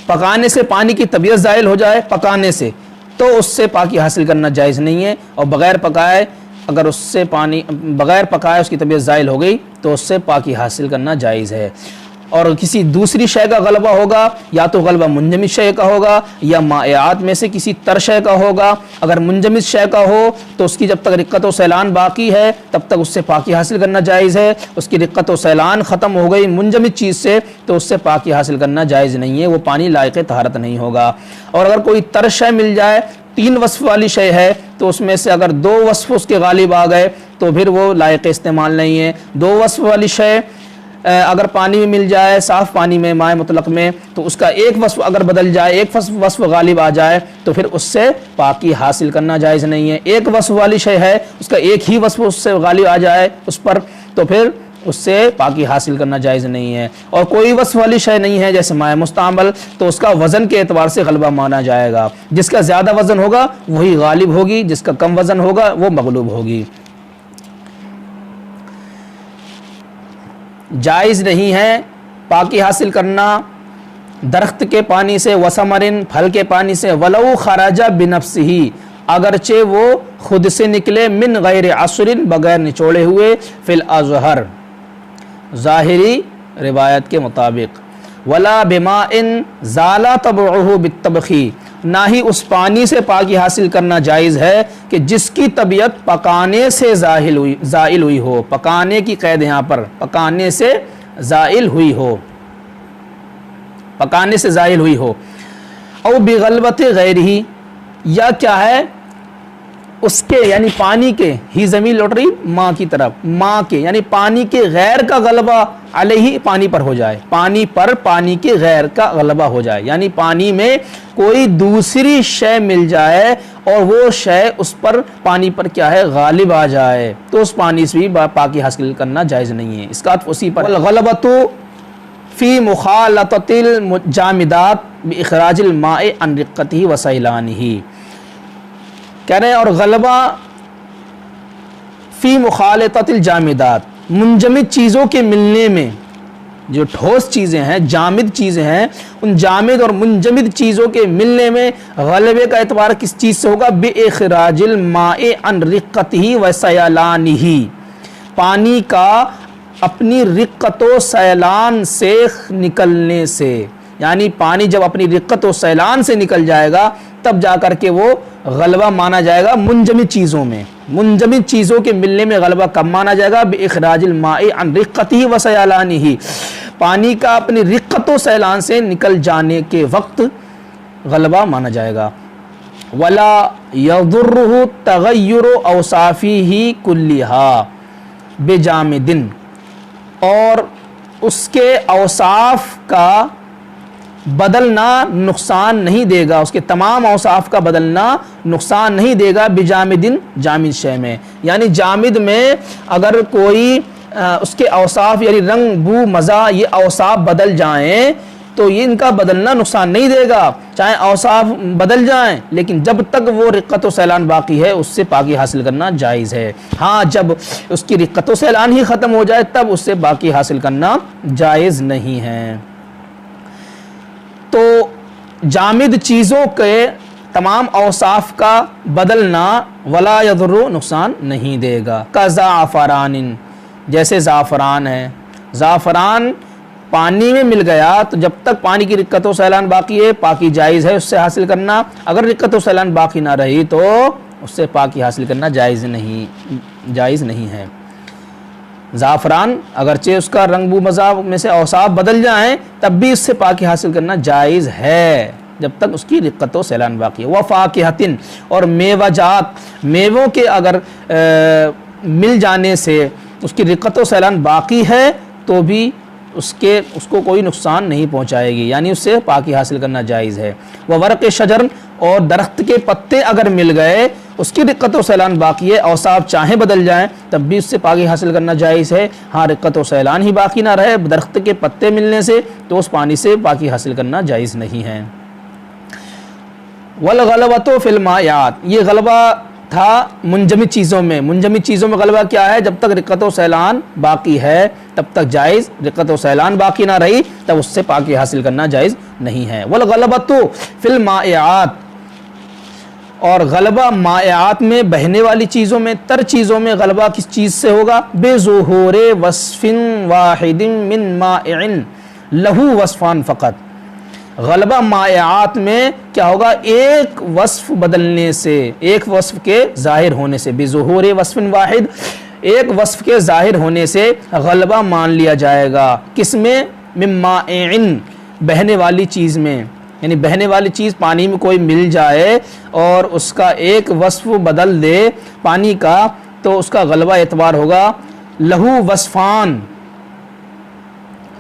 پکانے سے پانی کی طبیعت زائل ہو جائے پکانے سے تو اس سے پاکی حاصل کرنا جائز نہیں ہے، اور بغیر پکائے اگر اس سے پانی بغیر پکائے اس کی طبیعت زائل ہو گئی تو اس سے پاکی حاصل کرنا جائز ہے۔ اور کسی دوسری شے کا غلبہ ہوگا، یا تو غلبہ منجمد شے کا ہوگا یا مائعات میں سے کسی تر شے کا ہوگا۔ اگر منجمد شے کا ہو تو اس کی جب تک رقت و سیلان باقی ہے تب تک اس سے پاکی حاصل کرنا جائز ہے، اس کی رقت و سیلان ختم ہو گئی منجمد چیز سے تو اس سے پاکی حاصل کرنا جائز نہیں ہے، وہ پانی لائق طہارت نہیں ہوگا۔ اور اگر کوئی تر شے مل جائے 3 وصف والی شے ہے تو اس میں سے اگر 2 وصف اس کے غالب آ گئے تو پھر وہ لائق استعمال نہیں ہے۔ 2 وصف والی شے اگر پانی میں مل جائے صاف پانی میں مائع مطلق میں تو اس کا ایک وصف اگر بدل جائے، ایک وصف غالب آ جائے تو پھر اس سے پاکی حاصل کرنا جائز نہیں ہے۔ ایک وصف والی شے ہے اس کا ایک ہی وصف اس سے غالب آ جائے اس پر تو پھر اس سے پاکی حاصل کرنا جائز نہیں ہے۔ اور کوئی وصف والی شے نہیں ہے جیسے مائع مستعمل تو اس کا وزن کے اعتبار سے غلبہ مانا جائے گا، جس کا زیادہ وزن ہوگا وہی غالب ہوگی، جس کا کم وزن ہوگا وہ مغلوب ہوگی۔ جائز نہیں ہے پاکی حاصل کرنا درخت کے پانی سے، وثمرن پھل کے پانی سے، ولو خرج بنفسہ اگرچہ وہ خود سے نکلے، من غیر عصر بغیر نچوڑے ہوئے، فی الاظہر ظاہری روایت کے مطابق، ولا بماء زال طبعہ بالطبخ نہ ہی اس پانی سے پاکی حاصل کرنا جائز ہے کہ جس کی طبیعت پکانے سے زائل ہوئی ہو، پکانے کی قید یہاں پر پکانے سے زائل ہوئی ہو، پکانے سے زائل ہوئی ہو، او بغلبت غیرہ یا کیا ہے اس کے یعنی پانی کے، ہی ضمیر لوٹ رہی ماں کی طرف، ماں کے یعنی پانی کے غیر کا غلبہ علیہ پانی پر ہو جائے، پانی پر پانی کے غیر کا غلبہ ہو جائے، یعنی پانی میں کوئی دوسری شے مل جائے اور وہ شے اس پر پانی پر کیا ہے غالب آ جائے تو اس پانی سے بھی پاکی حاصل کرنا جائز نہیں ہے۔ اس کا اسی پر الغلبۃ فی مخالطۃ الجامدات باخراج الماء عن رقتہ وسیلانہ، کہہ رہے ہیں اور غلبہ فی مخالطۃ الجامدات منجمد چیزوں کے ملنے میں، جو ٹھوس چیزیں ہیں جامد چیزیں ہیں ان جامد اور منجمد چیزوں کے ملنے میں غلبے کا اعتبار کس چیز سے ہوگا؟ باخراج الماء عن رقتہ وسیلانہ، پانی کا اپنی رقت و سیلان سے نکلنے سے، یعنی پانی جب اپنی رقت و سیلان سے نکل جائے گا تب جا کر کے وہ غلبہ مانا جائے گا منجمد چیزوں میں، منجمد چیزوں کے ملنے میں غلبہ کب مانا جائے گا؟ باخراج الماء عن رقتہ وسیلانہ، پانی کا اپنی رقت و سیلان سے نکل جانے کے وقت غلبہ مانا جائے گا۔ ولا یضرہ تغیر اوصافہ کلھا بجامد، اور اس کے اوصاف کا بدلنا نقصان نہیں دے گا، اس کے تمام اوصاف کا بدلنا نقصان نہیں دے گا بجامدن جامد شے میں، یعنی جامد میں اگر کوئی اس کے اوصاف یعنی رنگ بو مزہ یہ اوصاف بدل جائیں تو یہ ان کا بدلنا نقصان نہیں دے گا، چاہے اوصاف بدل جائیں لیکن جب تک وہ رقت و سیلان باقی ہے اس سے پاکی حاصل کرنا جائز ہے۔ ہاں جب اس کی رقت و سیلان ہی ختم ہو جائے تب اس سے باقی حاصل کرنا جائز نہیں ہے۔ تو جامد چیزوں کے تمام اوصاف کا بدلنا ولا یضر نقصان نہیں دے گا، کزعفران جیسے زعفران ہے، زعفران پانی میں مل گیا تو جب تک پانی کی رقت و سیلان باقی ہے پاکی جائز ہے اس سے حاصل کرنا، اگر رقت و سیلان باقی نہ رہی تو اس سے پاکی حاصل کرنا جائز نہیں ہے۔ زعفران اگرچہ اس کا رنگ بو مزہ میں سے اوصاف بدل جائیں تب بھی اس سے پاکی حاصل کرنا جائز ہے جب تک اس کی رقت و سیلان باقی ہے۔ وفاکہۃ، اور میوہ جات، میووں کے اگر مل جانے سے اس کی رقت و سیلان باقی ہے تو بھی اس کو کوئی نقصان نہیں پہنچائے گی، یعنی اس سے پاکی حاصل کرنا جائز ہے۔ وورق شجر، اور درخت کے پتے اگر مل گئے اس کی رقت و سیلان باقی ہے، اوصاف چاہیں بدل جائیں تب بھی اس سے پاکی حاصل کرنا جائز ہے۔ ہاں رقت و سیلان ہی باقی نہ رہے درخت کے پتے ملنے سے تو اس پانی سے پاکی حاصل کرنا جائز نہیں ہے۔ والغلبۃ فی المائعات، یہ غلبہ تھا منجمد چیزوں میں۔ منجمد چیزوں میں غلبہ کیا ہے؟ جب تک رقت و سیلان باقی ہے تب تک جائز، رقت و سیلان باقی نہ رہی تب اس سے پاکی حاصل کرنا جائز نہیں ہے۔ والغلبۃ فی المائعات، اور غلبہ مائعات میں بہنے والی چیزوں میں، تر چیزوں میں غلبہ کس چیز سے ہوگا؟ بظہور وصف واحد من مائع لہو وصفان فقط، غلبہ مائعات میں کیا ہوگا؟ ایک وصف بدلنے سے، ایک وصف کے ظاہر ہونے سے، بظہور وصف واحد، ایک وصف کے ظاہر ہونے سے غلبہ مان لیا جائے گا۔ کس میں؟ من مائع، بہنے والی چیز میں، یعنی بہنے والی چیز پانی میں کوئی مل جائے اور اس کا ایک وصف بدل دے پانی کا تو اس کا غلبہ اعتبار ہوگا لہو وصفان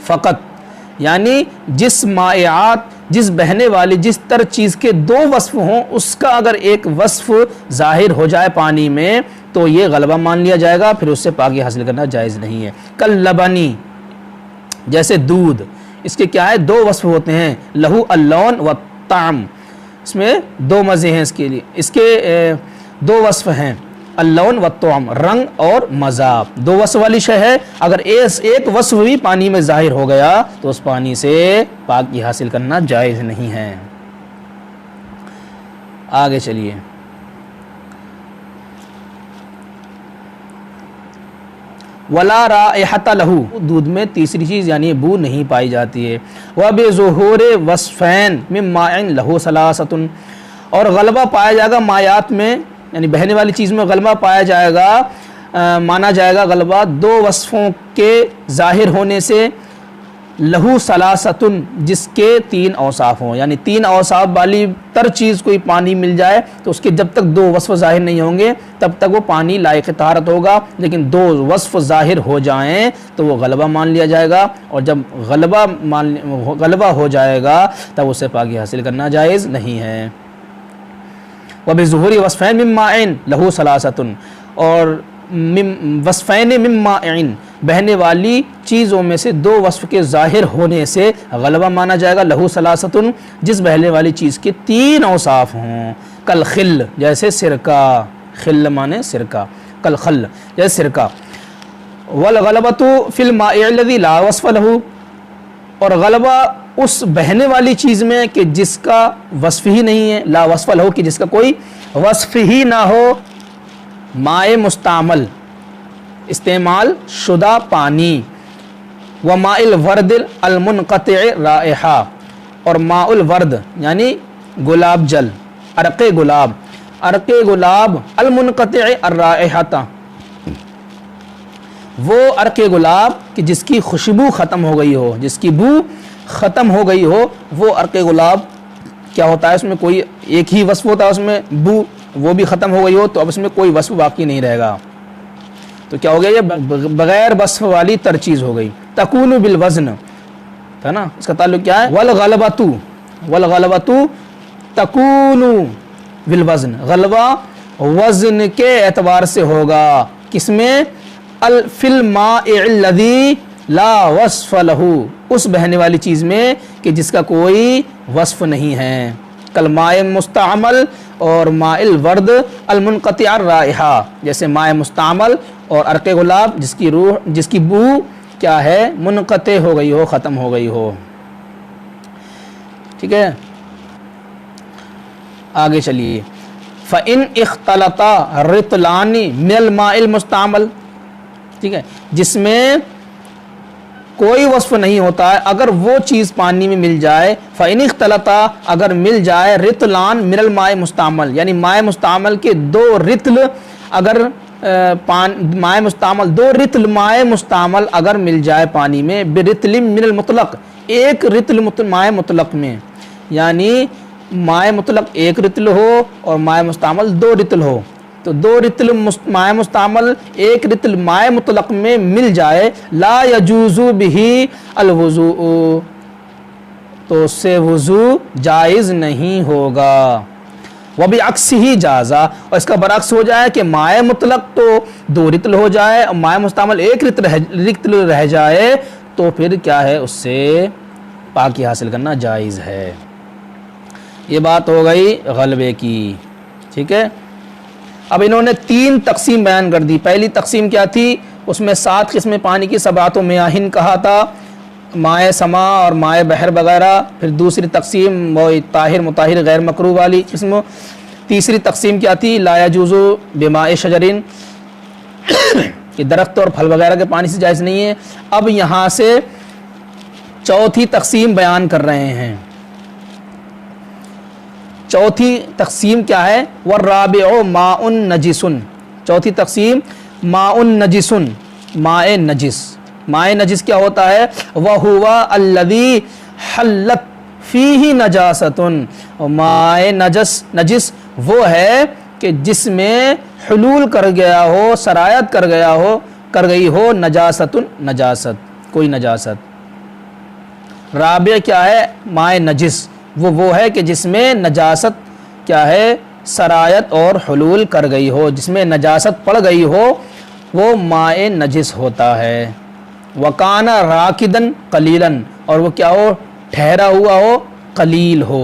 فقط، یعنی جس مائعات، جس بہنے والی، جس تر چیز کے دو وصف ہوں اس کا اگر ایک وصف ظاہر ہو جائے پانی میں تو یہ غلبہ مان لیا جائے گا، پھر اس سے پاکی حاصل کرنا جائز نہیں ہے۔ کل لبنی، جیسے دودھ، اس کے کیا ہے؟ دو وصف ہوتے ہیں، لہو اللون و طعم، اس میں دو مزے ہیں، اس کے لیے اس کے دو وصف ہیں، اللون و طعم، رنگ اور مزہ، دو وصف والی شے ہے، اگر ایک وصف بھی پانی میں ظاہر ہو گیا تو اس پانی سے پاکی حاصل کرنا جائز نہیں ہے۔ آگے چلیے، ولا رائحۃ لہو، دودھ میں تیسری چیز یعنی بو نہیں پائی جاتی ہے۔ وبظہور وصفین من ماء لہو ثلاثۃ، اور غلبہ پایا جائے گا مائعات میں، یعنی بہنے والی چیز میں غلبہ پایا جائے گا، مانا جائے گا غلبہ دو وصفوں کے ظاہر ہونے سے، لہو ثلاثۃ، جس کے تین اوصاف ہوں، یعنی تین اوصاف والی تر چیز کوئی پانی مل جائے تو اس کے جب تک دو وصف ظاہر نہیں ہوں گے تب تک وہ پانی لائق طہارت ہوگا، لیکن دو وصف ظاہر ہو جائیں تو وہ غلبہ مان لیا جائے گا، اور جب غلبہ ہو جائے گا تب اسے پاکی حاصل کرنا جائز نہیں ہے۔ وبظہور وصفین من ماء لہو ثلاثۃ، اور وصفین من ماء، بہنے والی چیزوں میں سے دو وصف کے ظاہر ہونے سے غلبہ مانا جائے گا لہو ثلاثۃ، جس بہنے والی چیز کے تین اوصاف ہوں، کل خل، جیسے سرکہ، خل مانے سرکہ، کل خل جیسے سرکہ۔ والغلبۃ فی المائع الذی لا وصف لہ، اور غلبہ اس بہنے والی چیز میں کہ جس کا وصف ہی نہیں ہے، لا وصف لہ، کہ جس کا کوئی وصف ہی نہ ہو، مائع مستعمل، استعمال شدہ پانی، وماء الورد المنقطع رائحہ، اور ماء الورد یعنی گلاب جل، عرق گلاب المنقطع الرائحہ، وہ عرق گلاب کہ جس کی خوشبو ختم ہو گئی ہو، جس کی بو ختم ہو گئی ہو، وہ عرق گلاب کیا ہوتا ہے؟ اس میں کوئی ایک ہی وصف ہوتا ہے، اس میں بو وہ بھی ختم ہو گئی ہو تو اب اس میں کوئی وصف باقی نہیں رہے گا، تو کیا ہو گیا؟ یہ بغیر وصف والی تر چیز ہو گئی۔ تکون بالوزن، ہے نا، اس کا تعلق کیا ہے؟ والغلبۃ تکون بالوزن، غلبہ وزن کے اعتبار سے ہوگا، کس میں؟ فی المائع الذی لا وصف لہ، اس بہنے والی چیز میں کہ جس کا کوئی وصف نہیں ہے، کل ماء مستعمل اور ماء الورد المنقطع الرائحہ، جیسے ماء مستعمل اور عرق گلاب جس کی بو کیا ہے؟ منقطع ہو گئی ہو، ختم ہو گئی ہو۔ ٹھیک ہے، آگے چلیے۔ فَإِنْ اخْتَلَطَ رِطْلَانِ مِنَ الْمَاءِ الْمُسْتَعْمَلِ، ٹھیک ہے، جس میں کوئی وصف نہیں ہوتا ہے، اگر وہ چیز پانی میں مل جائے، فَإِنْ اخْتَلَطَ، اگر مل جائے، رِطْلَان مِنَ الْمَاءِ مُسْتَعْمَل، یعنی مائع مستعمل کے دو رتل اگر مائع مستعمل، 2 رتل مائع مستعمل اگر مل جائے پانی میں، برتل من المطلق، 1 رتل مائع مطلق میں، یعنی مائع مطلق 1 رتل ہو اور مائع مستعمل 2 رتل ہو، تو 2 رتل مائع مستعمل 1 رتل مائع مطلق میں مل جائے، لا یجوز بہ الوضوء، تو اس سے وضو جائز نہیں ہوگا، وبعکس ہی جازا، اور اس کا برعکس ہو جائے کہ مائع مطلق تو 2 رتل ہو جائے اور مائع مستعمل 1 رتل رہ جائے، تو پھر کیا ہے اس سے پاکی حاصل کرنا جائز ہے۔ یہ بات ہو گئی غلبے کی، ٹھیک ہے۔ اب انہوں نے 3 تقسیم بیان کر دی۔ پہلی تقسیم کیا تھی؟ اس میں 7 قسمیں پانی کی، 7 میاہن کہا تھا، مائع سما اور مائع بحر وغیرہ۔ پھر دوسری تقسیم وہ طاہر مطہر غیر مکروہ والی قسم۔ تیسری تقسیم کیا تھی؟ لا یجوز بماء شجرین، کہ درخت اور پھل وغیرہ کے پانی سے جائز نہیں ہے۔ اب یہاں سے چوتھی تقسیم بیان کر رہے ہیں۔ چوتھی تقسیم کیا ہے؟ والرابع ماء نجس، چوتھی تقسیم ماء نجس، ماء نجس۔ ماء نجس کیا ہوتا ہے؟ وَهُوَ الَّذِي حَلَّتْ فِيهِ نَجَاسَةٌ، ماء نجس وہ ہے کہ جس میں حلول کر گیا ہو، سرایت کر گئی ہو نجاست، نجاست، کوئی نجاست۔ رابع کیا ہے؟ ماء نجس وہ ہے کہ جس میں نجاست کیا ہے؟ سرایت اور حلول کر گئی ہو، جس میں نجاست پڑ گئی ہو، وہ ماء نجس ہوتا ہے۔ وَكَانَ رَاكِدًا قَلِيلًا، اور وہ کیا ہو؟ ٹھہرا ہوا ہو، قلیل ہو۔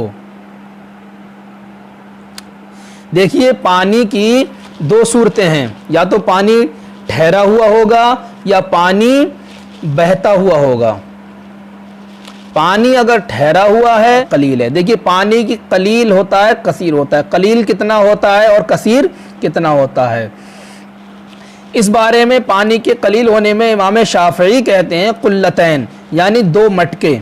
دیکھیے پانی کی 2 صورتیں ہیں، یا تو پانی ٹھہرا ہوا ہوگا یا پانی بہتا ہوا ہوگا۔ پانی اگر ٹھہرا ہوا ہے قلیل ہے۔ دیکھیے پانی کی قلیل ہوتا ہے، کثیر ہوتا ہے۔ قلیل کتنا ہوتا ہے اور کثیر کتنا ہوتا ہے؟ اس بارے میں پانی کے قلیل ہونے میں امام شافعی کہتے ہیں قلتین، یعنی 2 مٹکے،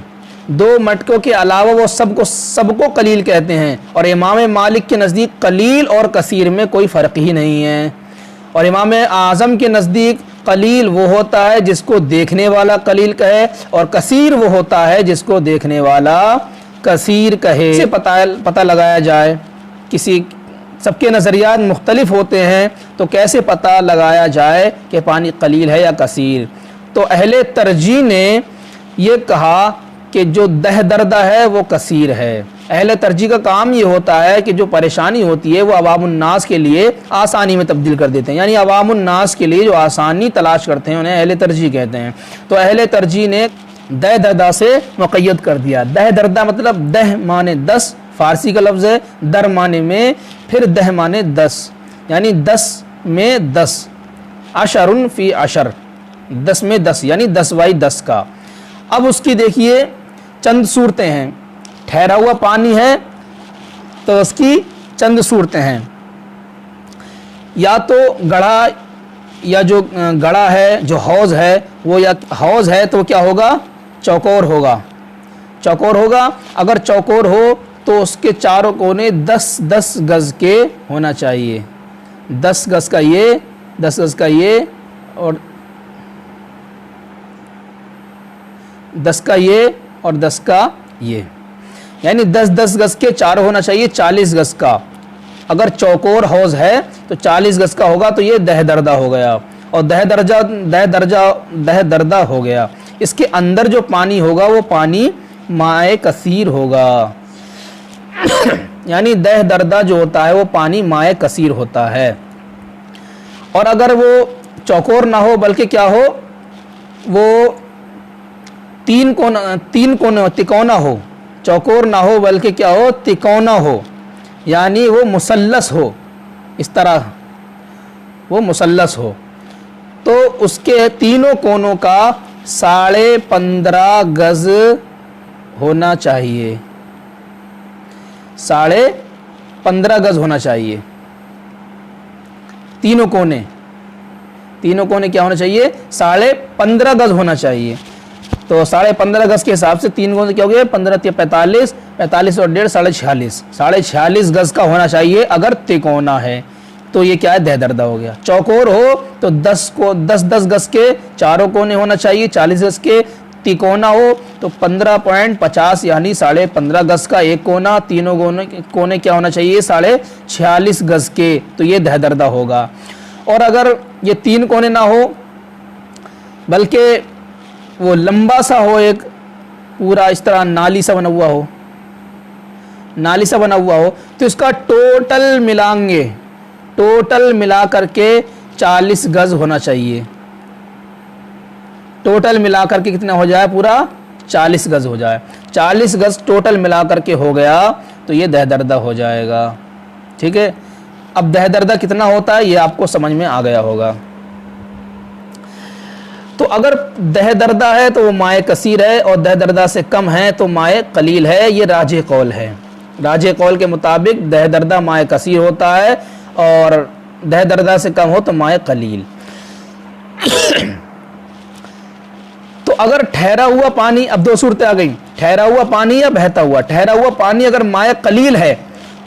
2 مٹکوں کے علاوہ وہ سب کو قلیل کہتے ہیں۔ اور امام مالک کے نزدیک قلیل اور کثیر میں کوئی فرق ہی نہیں ہے۔ اور امام اعظم کے نزدیک قلیل وہ ہوتا ہے جس کو دیکھنے والا قلیل کہے، اور کثیر وہ ہوتا ہے جس کو دیکھنے والا کثیر کہے۔ اسے پتہ لگایا جائے، سب کے نظریات مختلف ہوتے ہیں، تو کیسے پتہ لگایا جائے کہ پانی قلیل ہے یا کثیر؟ تو اہل ترجیح نے یہ کہا کہ جو دہ دردہ ہے وہ کثیر ہے۔ اہل ترجیح کا کام یہ ہوتا ہے کہ جو پریشانی ہوتی ہے وہ عوام الناس کے لیے آسانی میں تبدیل کر دیتے ہیں، یعنی عوام الناس کے لیے جو آسانی تلاش کرتے ہیں انہیں اہل ترجیح کہتے ہیں۔ تو اہل ترجیح نے دہ دردہ سے مقید کر دیا۔ دہ دردہ مطلب دہ مانے 10، فارسی کا لفظ ہے، در مانے میں، پھر دہ مانے 10، یعنی 10 میں 10، عشرن فی عشر، 10 میں 10 یعنی 10/10 کا۔ اب اس کی دیکھیے چند صورتیں ہیں۔ ٹھہرا ہوا پانی ہے تو اس کی چند صورتیں ہیں، یا تو گڑھا، یا جو گڑھا ہے، جو حوض ہے وہ، یا حوض ہے تو کیا ہوگا؟ چوکور ہوگا، چوکور ہوگا۔ اگر چوکور ہو تو اس کے چاروں کونے 10 گز کے ہونا چاہیے، 10 گز کا یہ، 10 گز کا یہ، اور 10 کا یہ اور 10 کا یہ، یعنی 10 گز کے چاروں ہونا چاہیے، 40 گز کا۔ اگر چوکور حوض ہے تو 40 گز کا ہوگا، تو یہ دہ دردہ ہو گیا، اور دہ دردہ ہو گیا۔ اس کے اندر جو پانی ہوگا وہ پانی مائع کثیر ہوگا، یعنی دہ دردہ جو ہوتا ہے وہ پانی مائع کثیر ہوتا ہے۔ اور اگر وہ چوکور نہ ہو بلکہ کیا ہو، وہ تکونا ہو، چوکور نہ ہو بلکہ کیا ہو، تکونا ہو، یعنی وہ مثلث ہو، اس طرح وہ مثلث ہو، تو اس کے تینوں کونوں کا 15.5 گز ہونا چاہیے، 15.5 گز ہونا چاہیے۔ تینوں کونے کیا ہونا چاہیے؟ 15.5 گز ہونا چاہیے۔ تو 15.5 گز کے حساب سے 3 کونے کیا ہو گیا؟ 15 × 45 اور 1.5 46 گز کا ہونا چاہیے اگر تکونا ہے۔ تو یہ کیا ہے؟ دہ دردہ ہو گیا۔ چوکور ہو تو 10 گز کے چاروں کونے ہونا چاہیے، 40 گز کے۔ تکونا ہو تو 15.50 یعنی 15.5 گز کا ایک کونا، تینوں کونے کیا ہونا چاہیے؟ 46.5 گز کے، تو یہ دہ دردہ ہوگا۔ اور اگر یہ 3 کونے نہ ہو بلکہ وہ لمبا سا ہو، ایک پورا اس طرح نالی سا بنا ہوا ہو، تو اس کا ٹوٹل ملائیں گے، ٹوٹل ملا کر کے 40 گز ہونا چاہیے۔ ٹوٹل ملا کر کے کتنا ہو جائے؟ پورا 40 گز ہو جائے۔ 40 گز ٹوٹل ملا کر کے ہو گیا تو یہ دہ دردہ ہو جائے گا، ٹھیک ہے۔ اب دہ دردہ کتنا ہوتا ہے یہ آپ کو سمجھ میں آ گیا ہوگا۔ تو اگر دہ دردہ ہے تو وہ مائع کثیر ہے، اور دہ دردہ سے کم ہے تو مائع قلیل ہے، یہ راجح قول ہے۔ راجح قول کے مطابق دہ دردہ مائع کثیر ہوتا ہے، اور دہ دردہ سے کم ہو تو مائع قلیل۔ تو اگر ٹھہرا ہوا پانی، اب 2 صورتیں آ گئی، ٹھہرا ہوا پانی یا بہتا ہوا۔ ٹھہرا ہوا پانی اگر مائع قلیل ہے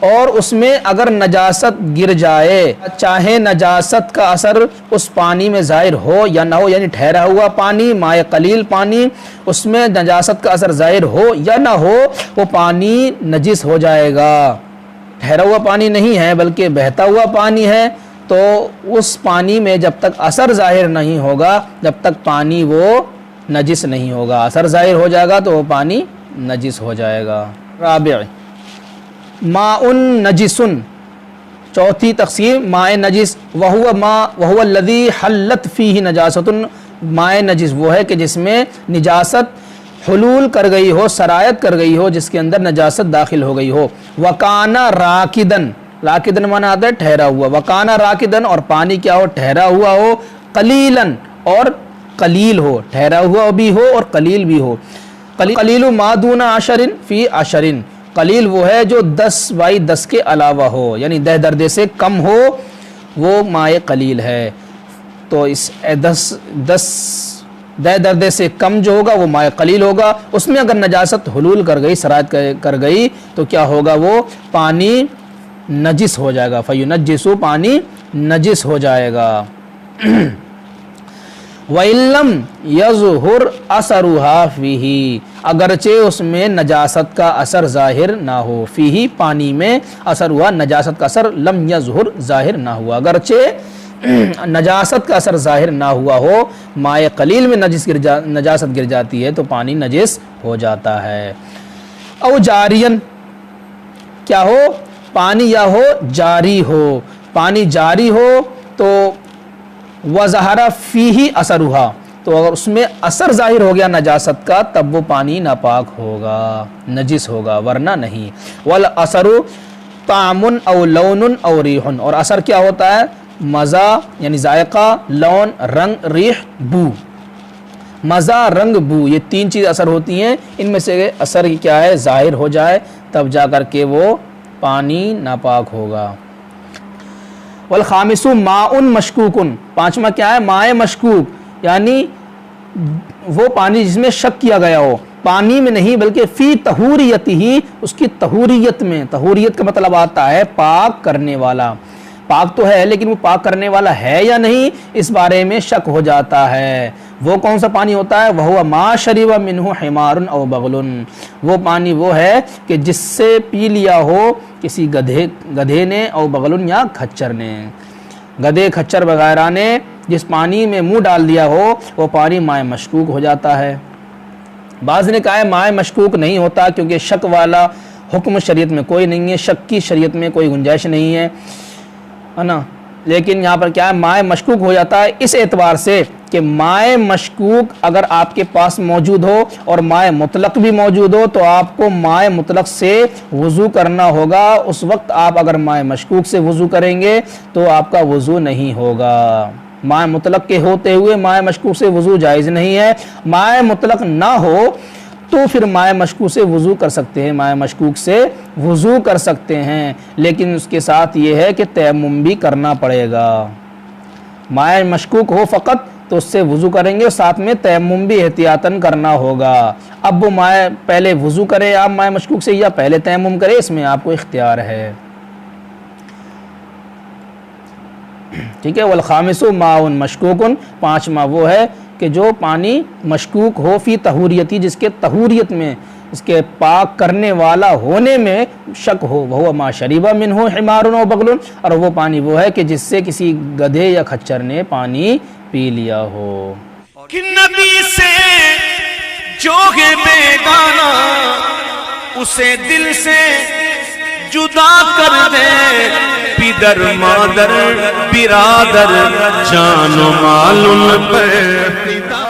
اور اس میں اگر نجاست گر جائے، چاہے نجاست کا اثر اس پانی میں ظاہر ہو یا نہ ہو، یعنی ٹھہرا ہوا پانی، مائع قلیل پانی، اس میں نجاست کا اثر ظاہر ہو یا نہ ہو، وہ پانی نجس ہو جائے گا۔ ٹھہرا ہوا پانی نہیں ہے بلکہ بہتا ہوا پانی ہے، تو اس پانی میں جب تک اثر ظاہر نہیں ہوگا، جب تک پانی وہ نجس نہیں ہوگا۔ اثر ظاہر ہو جائے گا تو وہ پانی نجس ہو جائے گا۔ رابع ماء نجس، چوتھی تقسیم ماء نجس، وہو الذی حلت فیہ نجاست، ماء نجس وہ ہے کہ جس میں نجاست حلول کر گئی ہو، سرایت کر گئی ہو، جس کے اندر نجاست داخل ہو گئی ہو۔ وکانا راکدن، راکدن مانا آتا ہے ٹھہرا ہوا، وکانا راکدن، اور پانی کیا ہو؟ ٹھہرا ہوا ہو، قلیلاً اور قلیل ہو، ٹھہرا ہوا بھی ہو اور قلیل بھی ہو۔ قلیل ما دون 10 فی 10، قلیل وہ ہے جو 10/10 کے علاوہ ہو، یعنی دہ دردے سے کم ہو، وہ مائع قلیل ہے۔ تو اس 10 دہ دردے سے کم جو ہوگا وہ مائع قلیل ہوگا۔ اس میں اگر نجاست حلول کر گئی، سرایت کر گئی، تو کیا ہوگا؟ وہ پانی نجس ہو جائے گا، فینجسو، پانی نجس ہو جائے گا۔ وَإِلَّمْ يَظْهُرْ أَثَرُهَا فِيهِ، اگرچہ اس میں نجاست کا اثر ظاہر نہ ہو، فیہ پانی میں، اثر ہوا نجاست کا اثر، لم یظہر ظاہر نہ ہوا، اگرچہ نجاست کا اثر ظاہر نہ ہوا ہو، مائع قلیل میں نجاست گر جاتی ہے تو پانی نجس ہو جاتا ہے۔ او جارین، کیا ہو؟ پانی یا ہو جاری ہو، پانی جاری ہو تو وظہر فیہ اثرھا، تو اگر اس میں اثر ظاہر ہو گیا نجاست کا تب وہ پانی ناپاک ہوگا، نجس ہوگا، ورنہ نہیں۔ والاثر طعم او لون او ریح، اور اثر کیا ہوتا ہے؟ مزہ یعنی ذائقہ، لون رنگ، ریح بو۔ مزہ، رنگ، بو، یہ 3 چیز اثر ہوتی ہیں، ان میں سے اثر کیا ہے؟ ظاہر ہو جائے تب جا کر کے وہ پانی ناپاک ہوگا۔ والخامس ماء مشکوک، پانچواں کیا ہے؟ مائع مشکوک، یعنی وہ پانی جس میں شک کیا گیا ہو، پانی میں نہیں بلکہ فی طہوریت ہی، اس کی طہوریت میں۔ طہوریت کا مطلب آتا ہے پاک کرنے والا، پاک تو ہے لیکن وہ پاک کرنے والا ہے یا نہیں اس بارے میں شک ہو جاتا ہے۔ وہ کون سا پانی ہوتا ہے؟ وہو ما شرب منہ حمار او بغل، وہ پانی وہ ہے کہ جس سے پی لیا ہو کسی گدھے نے، او بغل یا کھچر نے، گدھے کھچر وغیرہ نے جس پانی میں منہ ڈال دیا ہو وہ پانی مائع مشکوک ہو جاتا ہے۔ بعض نے کہا ہے مائع مشکوک نہیں ہوتا کیونکہ شک والا حکم شریعت میں کوئی نہیں ہے، شک کی شریعت میں کوئی گنجائش نہیں ہے نا، لیکن یہاں پر کیا ہے؟ مائع مشکوک ہو جاتا ہے اس اعتبار سے کہ مائع مشکوک اگر آپ کے پاس موجود ہو اور مائع مطلق بھی موجود ہو تو آپ کو مائع مطلق سے وضو کرنا ہوگا۔ اس وقت آپ اگر مائع مشکوک سے وضو کریں گے تو آپ کا وضو نہیں ہوگا۔ مائع مطلق کے ہوتے ہوئے مائع مشکوک سے وضو جائز نہیں ہے۔ مائع مطلق نہ ہو تو پھر مائع مشکوک سے وضو کر سکتے ہیں، مائع مشکوک سے وضو کر سکتے ہیں، لیکن اس کے ساتھ یہ ہے کہ تیمم بھی کرنا پڑے گا۔ مائع مشکوک ہو فقط تو اس سے وضو کریں گے اور ساتھ میں تیمم بھی احتیاطاً کرنا ہوگا۔ اب وہ پہلے وضو کرے آپ مائع مشکوک سے یا پہلے تیمم کرے، اس میں آپ کو اختیار ہے۔ ٹھیک ہے، والخامس ماء مشکوک، پانچواں وہ ہے کہ جو پانی مشکوک ہو فی طہوریتی، جس کے طہوریت میں، اس کے پاک کرنے والا ہونے میں شک ہو، وہ ما شریب منہ حمار و بغل، اور وہ پانی وہ ہے کہ جس سے کسی گدھے یا کھچر نے پانی پی لیا ہو۔ کہ نبی سے جو ہے بیگانہ اسے دل سے جدا کر دے، پدر مادر برادر جان و مال ان پر فدا